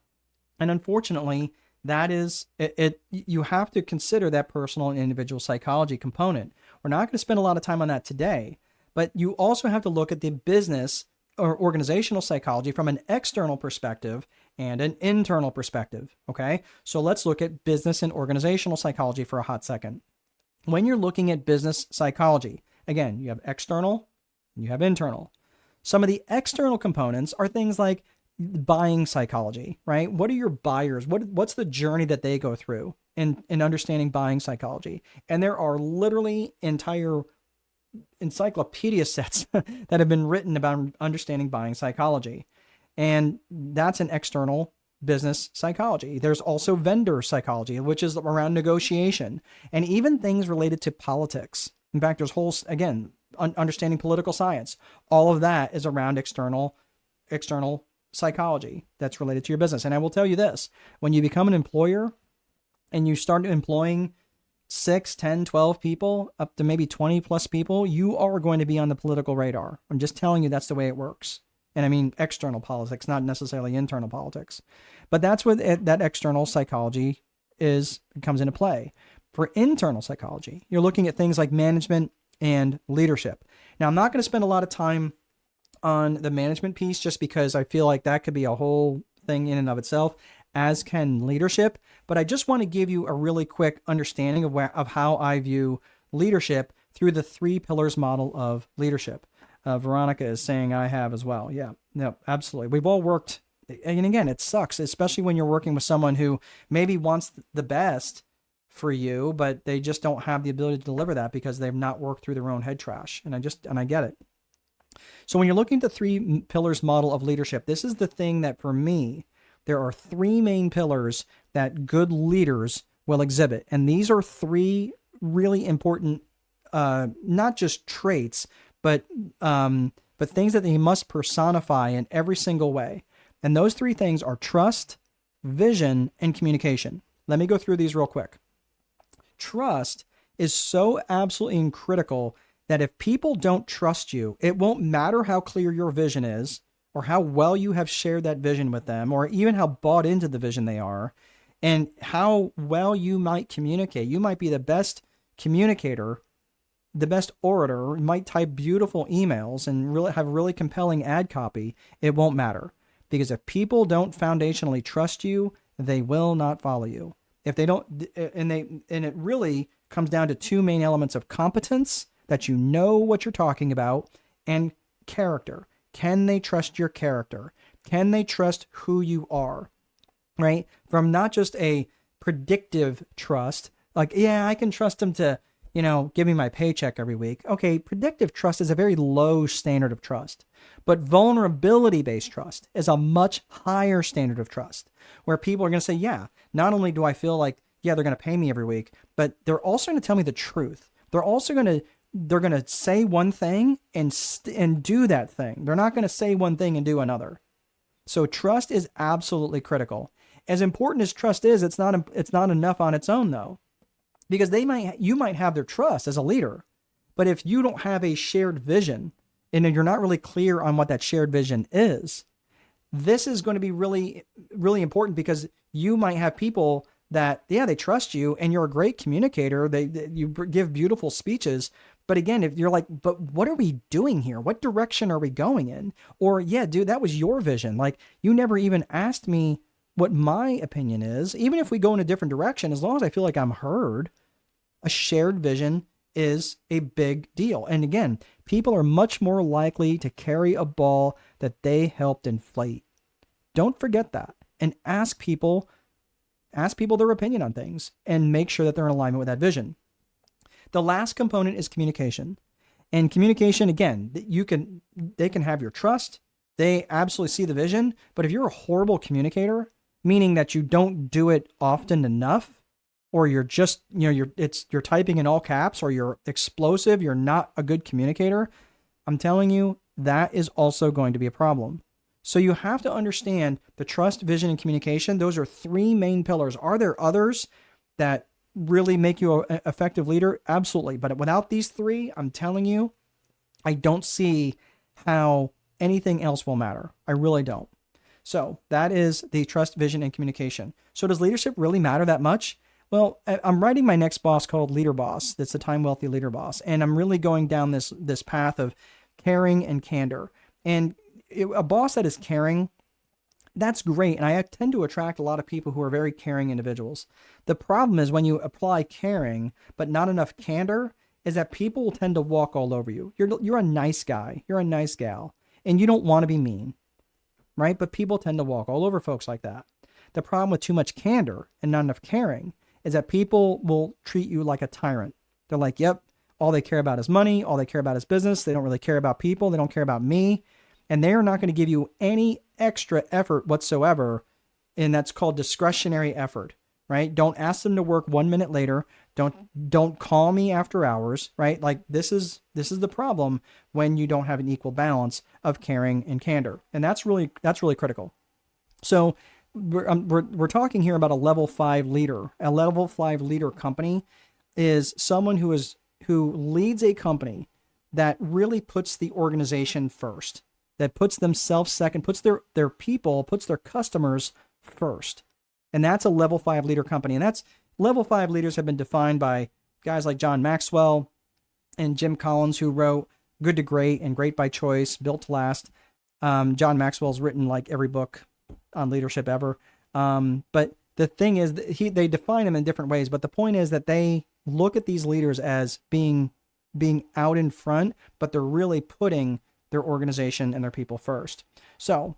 And unfortunately, that is it. You have to consider that personal and individual psychology component. We're not going to spend a lot of time on that today, but you also have to look at the business or organizational psychology from an external perspective and an internal perspective. Okay. So let's look at business and organizational psychology for a hot second. When you're looking at business psychology, again, you have external and you have internal. Some of the external components are things like buying psychology, right? What are your buyers? What's the journey that they go through in understanding buying psychology? And there are literally entire encyclopedia sets that have been written about understanding buying psychology. And that's an external business psychology. There's also vendor psychology, which is around negotiation and even things related to politics. In fact, there's again, understanding political science. All of that is around external psychology that's related to your business. And I will tell you this, when you become an employer and you start employing 6, 10, 12 people, up to maybe 20 plus people, you are going to be on the political radar. I'm just telling you that's the way it works. And I mean external politics, not necessarily internal politics. But that's where that external psychology comes into play. For internal psychology, you're looking at things like management and leadership. Now, I'm not going to spend a lot of time on the management piece just because I feel like that could be a whole thing in and of itself, as can leadership. But I just want to give you a really quick understanding of how I view leadership through the 3 pillars model of leadership. Veronica is saying I have as well. Yeah, no, absolutely. We've all worked, and again, it sucks, especially when you're working with someone who maybe wants the best for you, but they just don't have the ability to deliver that because they've not worked through their own head trash. And I get it. So when you're looking at the 3 pillars model of leadership, this is the thing that for me, there are 3 main pillars that good leaders will exhibit. And these are 3 really important, not just traits, but things that they must personify in every single way. And those 3 things are trust, vision, and communication. Let me go through these real quick. Trust is so absolutely critical that if people don't trust you, it won't matter how clear your vision is or how well you have shared that vision with them, or even how bought into the vision they are, and how well you might communicate. You might be the best communicator, the best orator, might type beautiful emails and really have really compelling ad copy. It won't matter, because if people don't foundationally trust you, they will not follow you. If they don't, and it really comes down to 2 main elements of competence, that you know what you're talking about, and character. Can they trust your character? Can they trust who you are? Right? From not just a predictive trust, like, yeah, I can trust them to, give me my paycheck every week. Okay, predictive trust is a very low standard of trust. But vulnerability-based trust is a much higher standard of trust, where people are going to say, yeah, not only do I feel like, yeah, they're going to pay me every week, but they're also going to tell me the truth. They're going to say one thing and do that thing. They're not going to say one thing and do another. So trust is absolutely critical. As important as trust is, it's not enough on its own though, because you might have their trust as a leader, but if you don't have a shared vision and you're not really clear on what that shared vision is, this is going to be really, really important, because you might have people that, yeah, they trust you and you're a great communicator. You give beautiful speeches. But again, if you're like, but what are we doing here? What direction are we going in? Or, yeah, dude, that was your vision. Like, you never even asked me what my opinion is. Even if we go in a different direction, as long as I feel like I'm heard, a shared vision is a big deal. And again, people are much more likely to carry a ball that they helped inflate. Don't forget that. And ask people their opinion on things and make sure that they're in alignment with that vision. The last component is communication. And communication, again, they can have your trust. They absolutely see the vision. But if you're a horrible communicator, meaning that you don't do it often enough, or you're just, you're typing in all caps, or you're explosive, you're not a good communicator, I'm telling you, that is also going to be a problem. So you have to understand the trust, vision, and communication. Those are three main pillars. Are there others that really make you an effective leader? Absolutely. But without these three, I'm telling you, I don't see how anything else will matter. I really don't. So that is the trust, vision, and communication. So does leadership really matter that much? Well, I'm writing my next boss called Leader Boss. That's the Time Wealthy Leader Boss. And I'm really going down this path of caring and candor. And a boss that is caring, that's great. And I tend to attract a lot of people who are very caring individuals. The problem is when you apply caring, but not enough candor, is that people will tend to walk all over you. You're a nice guy. You're a nice gal. And you don't want to be mean, right? But people tend to walk all over folks like that. The problem with too much candor and not enough caring is that people will treat you like a tyrant. They're like, yep, all they care about is money. All they care about is business. They don't really care about people. They don't care about me. And they are not going to give you any extra effort whatsoever. And that's called discretionary effort, right? Don't ask them to work 1 minute later. Don't call me after hours, right? Like this is the problem when you don't have an equal balance of caring and candor. And that's really critical. So we're talking here about a level 5 leader. A level 5 leader company is someone who leads a company that really puts the organization first, that puts themselves second, puts their people, puts their customers first. And that's a level 5 leader company. And that's level 5 leaders have been defined by guys like John Maxwell and Jim Collins, who wrote Good to Great and Great by Choice, Built to Last. John Maxwell's written like every book on leadership ever. But the thing is, they define them in different ways. But the point is that they look at these leaders as being out in front, but they're really putting their organization and their people first. So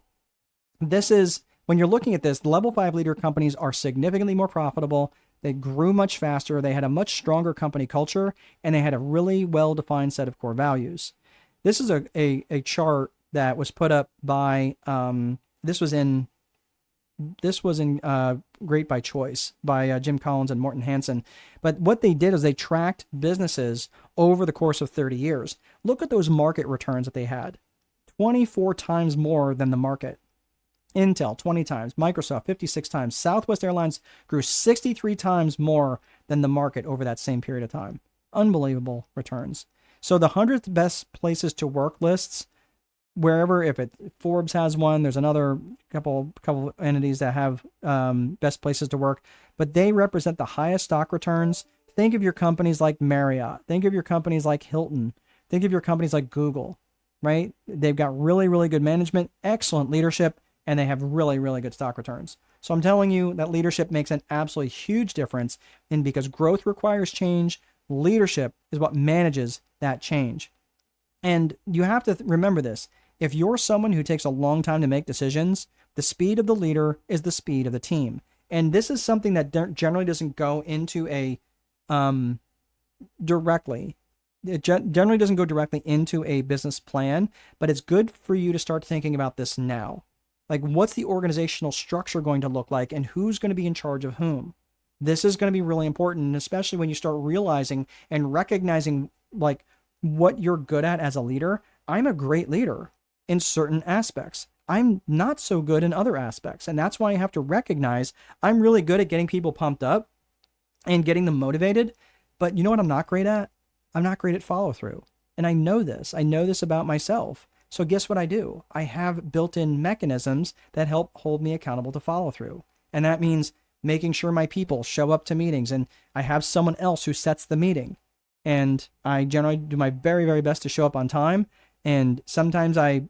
this is, when you're looking at this, the level 5 leader companies are significantly more profitable. They grew much faster. They had a much stronger company culture, and they had a really well-defined set of core values. This is a chart that was put up by, this was in Great by Choice by Jim Collins and Morton Hansen. But what they did is they tracked businesses over the course of 30 years. Look at those market returns that they had. 24 times more than the market. Intel, 20 times. Microsoft, 56 times. Southwest Airlines grew 63 times more than the market over that same period of time. Unbelievable returns. So the 100th best places to work lists, wherever, if Forbes has one, there's another couple entities that have best places to work, but they represent the highest stock returns. Think of your companies like Marriott. Think of your companies like Hilton. Think of your companies like Google, right? They've got really, really good management, excellent leadership, and they have really, really good stock returns. So I'm telling you that leadership makes an absolutely huge difference, and because growth requires change, leadership is what manages that change. And you have to remember this. If you're someone who takes a long time to make decisions, the speed of the leader is the speed of the team. And this is something that generally doesn't go into directly. It generally doesn't go directly into a business plan, but it's good for you to start thinking about this now. Like, what's the organizational structure going to look like, and who's going to be in charge of whom? This is going to be really important, especially when you start realizing and recognizing like what you're good at as a leader. I'm a great leader in certain aspects. I'm not so good in other aspects. And that's why you have to recognize I'm really good at getting people pumped up and getting them motivated. But you know what I'm not great at? I'm not great at follow through. And I know this. I know this about myself. So guess what I do? I have built-in mechanisms that help hold me accountable to follow through. And that means making sure my people show up to meetings, and I have someone else who sets the meeting. And I generally do my very, very best to show up on time. And sometimes I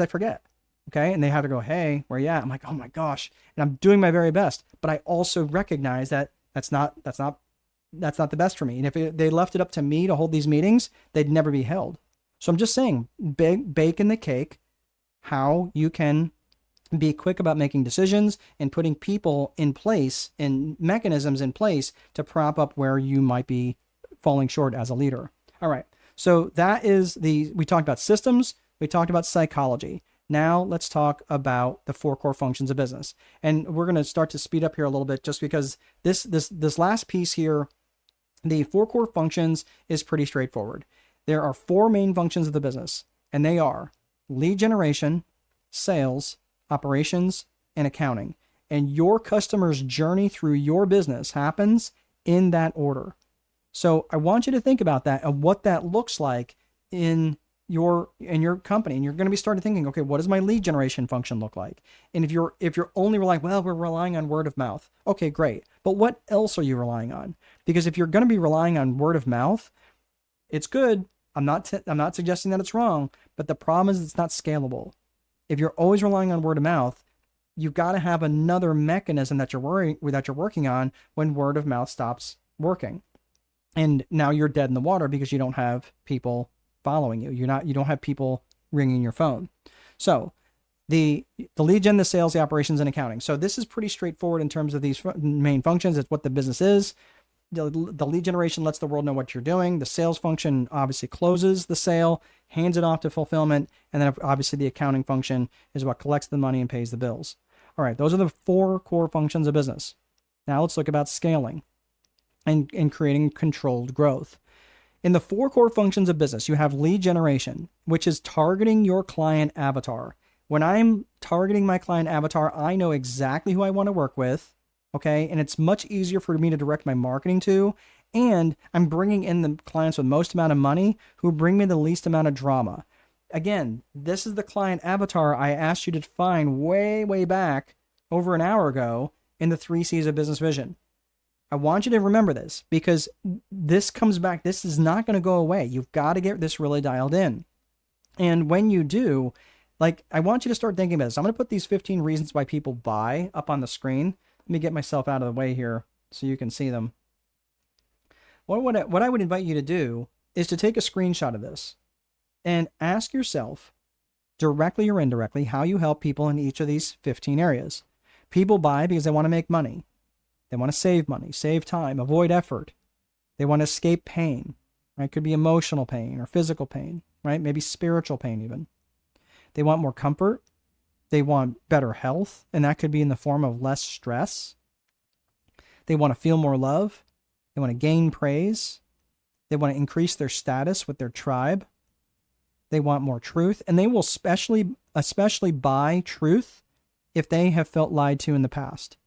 forget. Okay. And they have to go, hey, where you at? I'm like, oh my gosh. And I'm doing my very best. But I also recognize that that's not the best for me. And if they left it up to me to hold these meetings, they'd never be held. So I'm just saying, bake in the cake how you can be quick about making decisions and putting people in place and mechanisms in place to prop up where you might be falling short as a leader. All right. So that is we talked about systems. We talked about psychology. Now let's talk about the 4 core functions of business. And we're going to start to speed up here a little bit just because this last piece here, the 4 core functions, is pretty straightforward. There are 4 main functions of the business, and they are lead generation, sales, operations, and accounting. And your customer's journey through your business happens in that order. So I want you to think about that and what that looks like in your company. And you're going to be starting thinking, okay, what does my lead generation function look like? And if you're only relying, well, we're relying on word of mouth. Okay, great. But what else are you relying on? Because if you're going to be relying on word of mouth, it's good. I'm not suggesting that it's wrong, but the problem is it's not scalable. If you're always relying on word of mouth, you've got to have another mechanism that you're working on when word of mouth stops working. And now you're dead in the water because you don't have people following you. You don't have people ringing your phone. So the lead gen, the sales, the operations, and accounting. So this is pretty straightforward in terms of these main functions. It's what the business is. The lead generation lets the world know what you're doing. The sales function obviously closes the sale, hands it off to fulfillment. And then obviously the accounting function is what collects the money and pays the bills. All right, those are the 4 core functions of business. Now let's look about scaling and creating controlled growth. In the 4 core functions of business, you have lead generation, which is targeting your client avatar. When I'm targeting my client avatar, I know exactly who I want to work with, okay? And it's much easier for me to direct my marketing to, and I'm bringing in the clients with the most amount of money who bring me the least amount of drama. Again, this is the client avatar I asked you to define way, way back over an hour ago in the 3 C's of business vision. I want you to remember this because this comes back. This is not going to go away. You've got to get this really dialed in. And when you do, I want you to start thinking about this. I'm going to put these 15 reasons why people buy up on the screen. Let me get myself out of the way here so you can see them. What I would invite you to do is to take a screenshot of this and ask yourself, directly or indirectly, how you help people in each of these 15 areas. People buy because they want to make money. They want to save money, save time, avoid effort. They want to escape pain, right? It could be emotional pain or physical pain, right? Maybe spiritual pain even. They want more comfort. They want better health, and that could be in the form of less stress. They want to feel more love. They want to gain praise. They want to increase their status with their tribe. They want more truth, and they will especially buy truth if they have felt lied to in the past.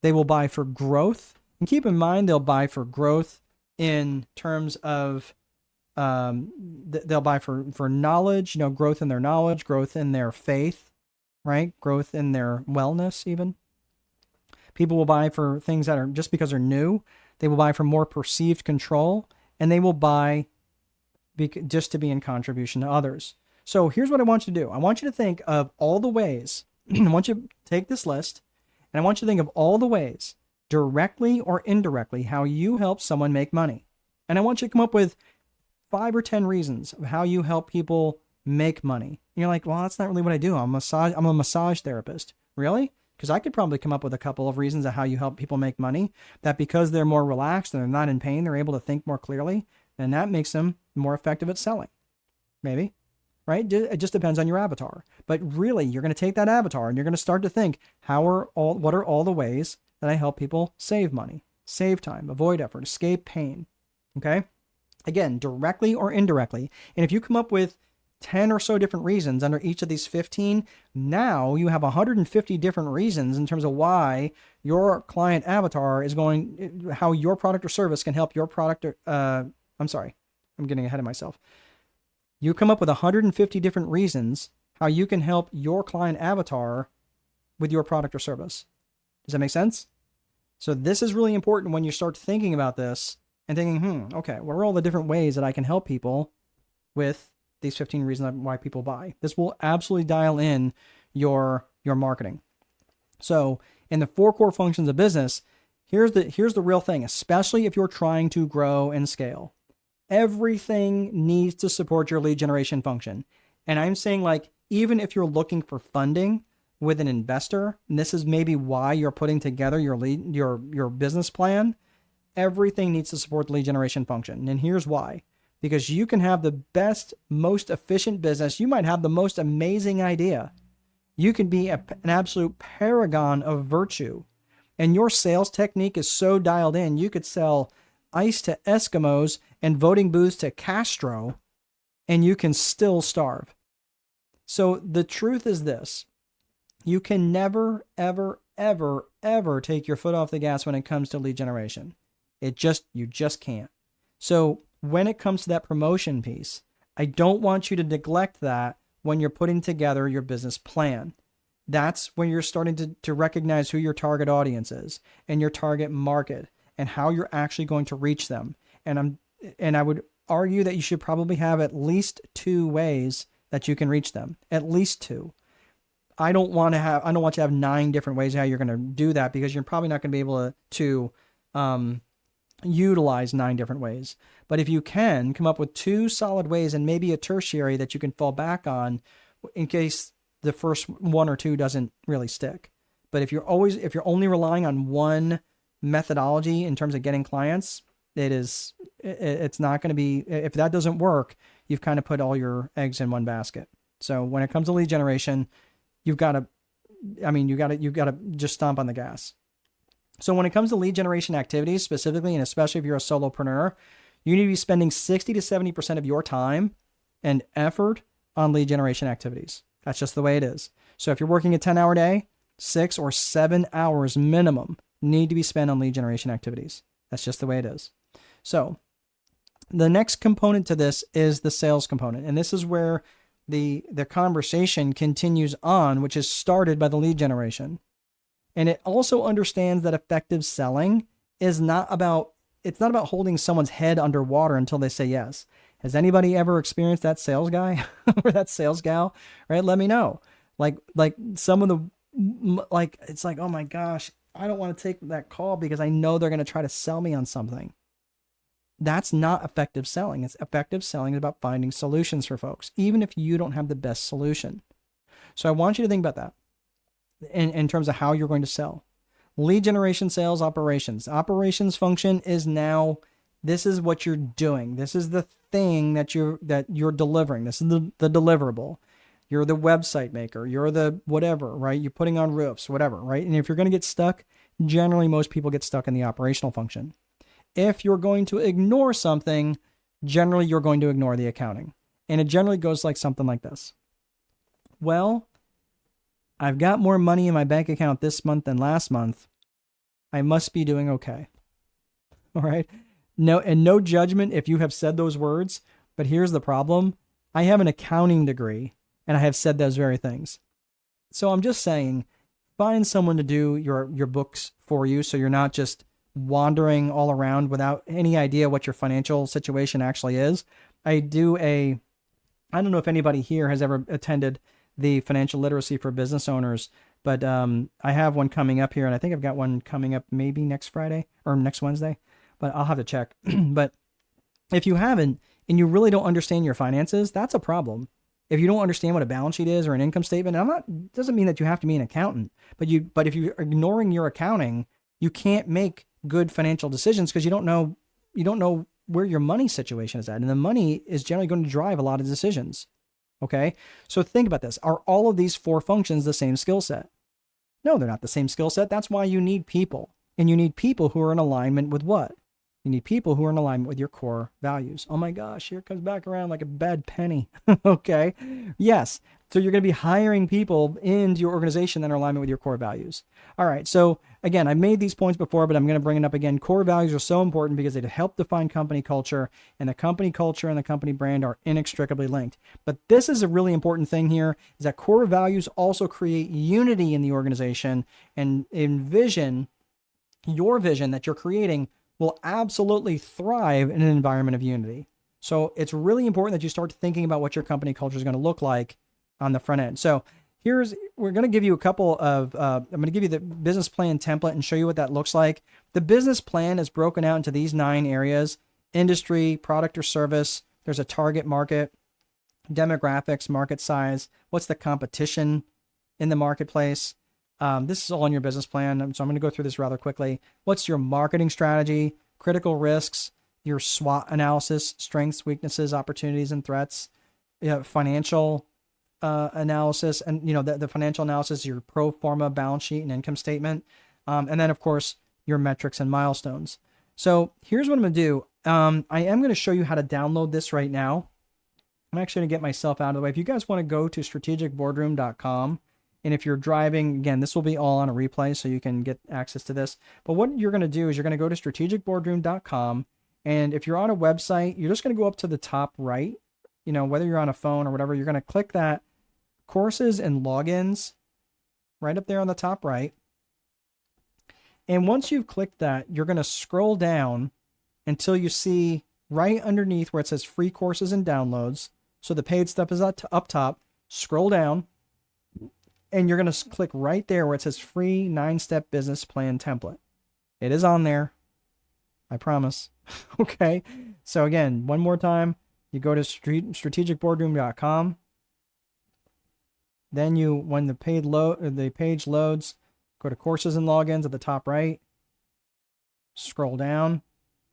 They will buy for growth, and keep in mind they'll buy for growth in terms of they'll buy for knowledge, growth in their knowledge, growth in their faith, right? Growth in their wellness even. People will buy for things that are just because they're new. They will buy for more perceived control, and they will buy just to be in contribution to others. So here's what I want you to do. I want you to think of all the ways. I want you to take this list, and I want you to think of all the ways, directly or indirectly, how you help someone make money. And I want you to come up with 5 or 10 reasons of how you help people make money. And you're like, well, that's not really what I do. I'm a massage therapist. Really? Because I could probably come up with a couple of reasons of how you help people make money, that because they're more relaxed and they're not in pain, they're able to think more clearly, and that makes them more effective at selling. Maybe. Right? It just depends on your avatar. But really, you're going to take that avatar and you're going to start to think, what are all the ways that I help people save money, save time, avoid effort, escape pain? Okay? Again, directly or indirectly. And if you come up with 10 or so different reasons under each of these 15, now you have 150 different reasons in terms of why your client avatar is how your product or service can help your product. I'm sorry, I'm getting ahead of myself. You come up with 150 different reasons how you can help your client avatar with your product or service. Does that make sense? So this is really important when you start thinking about this and thinking, okay, what are all the different ways that I can help people with these 15 reasons why people buy? This will absolutely dial in your marketing. So in the 4 core functions of business, here's the real thing, especially if you're trying to grow and scale. Everything needs to support your lead generation function. And I'm saying, even if you're looking for funding with an investor, and this is maybe why you're putting together your business plan, everything needs to support the lead generation function. And here's why. Because you can have the best, most efficient business. You might have the most amazing idea. You can be an absolute paragon of virtue. And your sales technique is so dialed in, you could sell ice to Eskimos and voting booths to Castro, and you can still starve. So the truth is this: you can never, ever, ever, ever take your foot off the gas when it comes to lead generation. You just can't. So when it comes to that promotion piece, I don't want you to neglect that when you're putting together your business plan. That's when you're starting to recognize who your target audience is and your target market and how you're actually going to reach them. And I would argue that you should probably have at least 2 ways that you can reach them. At least 2. I don't want you to have 9 different ways how you're going to do that, because you're probably not going to be able to utilize 9 different ways. But if you can come up with 2 solid ways and maybe a tertiary that you can fall back on in case the first 1 or 2 doesn't really stick. But if you're only relying on one methodology in terms of getting clients, it's not going to be, if that doesn't work, you've kind of put all your eggs in one basket. So when it comes to lead generation, you got to just stomp on the gas. So when it comes to lead generation activities specifically, and especially if you're a solopreneur, you need to be spending 60 to 70% of your time and effort on lead generation activities. That's just the way it is. So if you're working a 10-hour day, 6 or 7 hours minimum need to be spent on lead generation activities. That's just the way it is. So the next component to this is the sales component. And this is where the conversation continues on, which is started by the lead generation. And it also understands that effective selling is not about holding someone's head underwater until they say yes. Has anybody ever experienced that sales guy or that sales gal? Right? Let me know. Like some of it's like, oh my gosh, I don't want to take that call because I know they're going to try to sell me on something. That's not effective selling. It's effective selling is about finding solutions for folks, even if you don't have the best solution. So I want you to think about that in terms of how you're going to sell. Lead generation, sales, operations. Operations function is now, this is what you're doing. This is the thing that you're delivering. This is the deliverable. You're the website maker. You're the whatever, right? You're putting on roofs, whatever, right? And if you're going to get stuck, generally most people get stuck in the operational function. If you're going to ignore something, generally you're going to ignore the accounting. And it generally goes like something like this. Well, I've got more money in my bank account this month than last month. I must be doing okay. All right. No judgment if you have said those words, but here's the problem. I have an accounting degree and I have said those very things. So I'm just saying, find someone to do your books for you so you're not just wandering all around without any idea what your financial situation actually is. I don't know if anybody here has ever attended the financial literacy for business owners, but I have one coming up here, and I think I've got one coming up maybe next Friday or next Wednesday, but I'll have to check. But if you haven't and you really don't understand your finances, that's a problem. If you don't understand what a balance sheet is or an income statement, doesn't mean that you have to be an accountant, but if you're ignoring your accounting, you can't make good financial decisions because you don't know where your money situation is at. And the money is generally going to drive a lot of decisions. Okay. So think about this. Are all of these 4 functions the same skill set? No, they're not the same skill set. That's why you need people, and you need people who are in alignment with what? You need people who are in alignment with your core values. Oh my gosh, here it comes back around like a bad penny. Okay. Yes. So you're going to be hiring people into your organization that are in alignment with your core values. All right. So again, I made these points before, but I'm going to bring it up again. Core values are so important because they help define company culture, and the company culture and the company brand are inextricably linked. But this is a really important thing here, is that core values also create unity in the organization, and your vision that you're creating will absolutely thrive in an environment of unity. So it's really important that you start thinking about what your company culture is going to look like on the front end. So we're going to give you a couple of, I'm going to give you the business plan template and show you what that looks like. The business plan is broken out into these 9 areas: industry, product or service. There's a target market, demographics, market size. What's the competition in the marketplace? This is all in your business plan. So I'm going to go through this rather quickly. What's your marketing strategy, critical risks, your SWOT analysis, strengths, weaknesses, opportunities, and threats, financial analysis, and the financial analysis, your pro forma balance sheet and income statement, and then of course your metrics and milestones. So here's what I'm going to do. I am going to show you how to download this right now. I'm actually going to get myself out of the way. If you guys want to go to strategicboardroom.com, and if you're driving, again, this will be all on a replay, so you can get access to this. But what you're going to do is you're going to go to strategicboardroom.com, and if you're on a website, you're just going to go up to the top right, whether you're on a phone or whatever, you're going to click that courses and logins right up there on the top right. And once you've clicked that, you're going to scroll down until you see right underneath where it says free courses and downloads. So the paid stuff is up top. Scroll down, and you're going to click right there where it says free 9-step business plan template. It is on there. I promise. Okay. So again, one more time, you go to strategicboardroom.com. Then when the page loads, go to courses and logins at the top right. Scroll down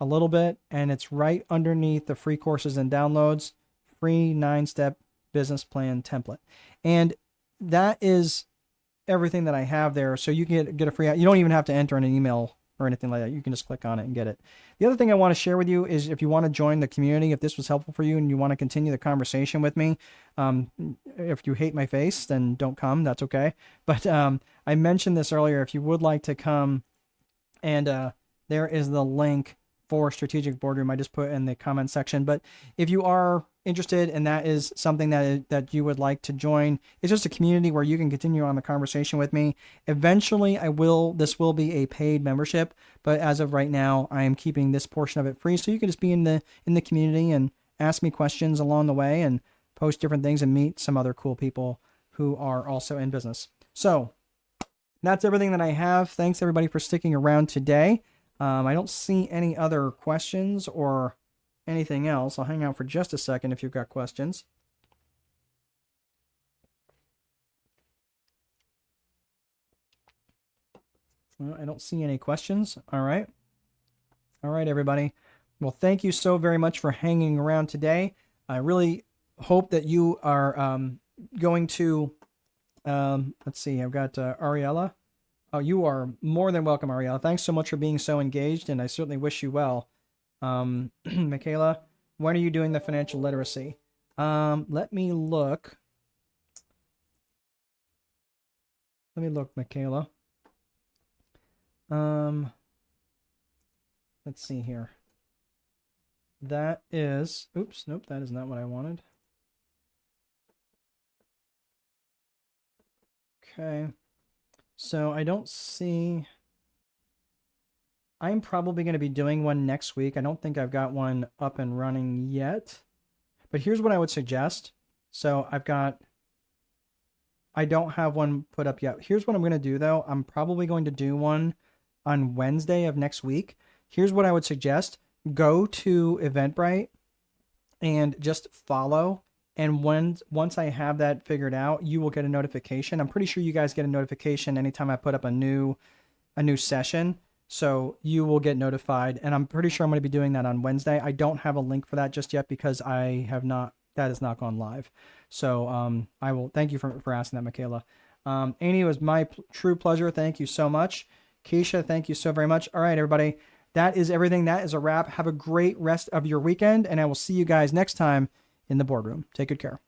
a little bit, and it's right underneath the free courses and downloads, free 9-step business plan template. And that is everything that I have there. So you can get a free, you don't even have to enter in an email or anything like that. You can just click on it and get it. The other thing I want to share with you is if you want to join the community, if this was helpful for you and you want to continue the conversation with me, if you hate my face, then don't come. That's okay. But I mentioned this earlier. If you would like to come, and there is the link for Strategic Boardroom. I just put in the comment section. But if you are interested and that is something that you would like to join, it's just a community where you can continue on the conversation with me. Eventually this will be a paid membership, but as of right now, I am keeping this portion of it free. So you can just be in the community and ask me questions along the way and post different things and meet some other cool people who are also in business. So that's everything that I have. Thanks everybody for sticking around today. I don't see any other questions or anything else. I'll hang out for just a second if you've got questions. Well, I don't see any questions. All right. All right, everybody. Well, thank you so very much for hanging around today. I really hope that you are going to, let's see, I've got Ariella. Oh, you are more than welcome, Ariella. Thanks so much for being so engaged, and I certainly wish you well. Michaela, when are you doing the financial literacy? Let me look. Michaela. Let's see here. That is, oops, nope, that is not what I wanted. Okay. So I don't see, I'm probably going to be doing one next week. I don't think I've got one up and running yet, but here's what I would suggest. So I don't have one put up yet. Here's what I'm going to do though. I'm probably going to do one on Wednesday of next week. Here's what I would suggest. Go to Eventbrite and just follow. And once I have that figured out, you will get a notification. I'm pretty sure you guys get a notification anytime I put up a new session. So you will get notified. And I'm pretty sure I'm going to be doing that on Wednesday. I don't have a link for that just yet because that has not gone live. So I will thank you for asking that, Michaela. Amy, it was my true pleasure. Thank you so much. Keisha, thank you so very much. All right, everybody. That is everything. That is a wrap. Have a great rest of your weekend. And I will see you guys next time in the boardroom. Take good care.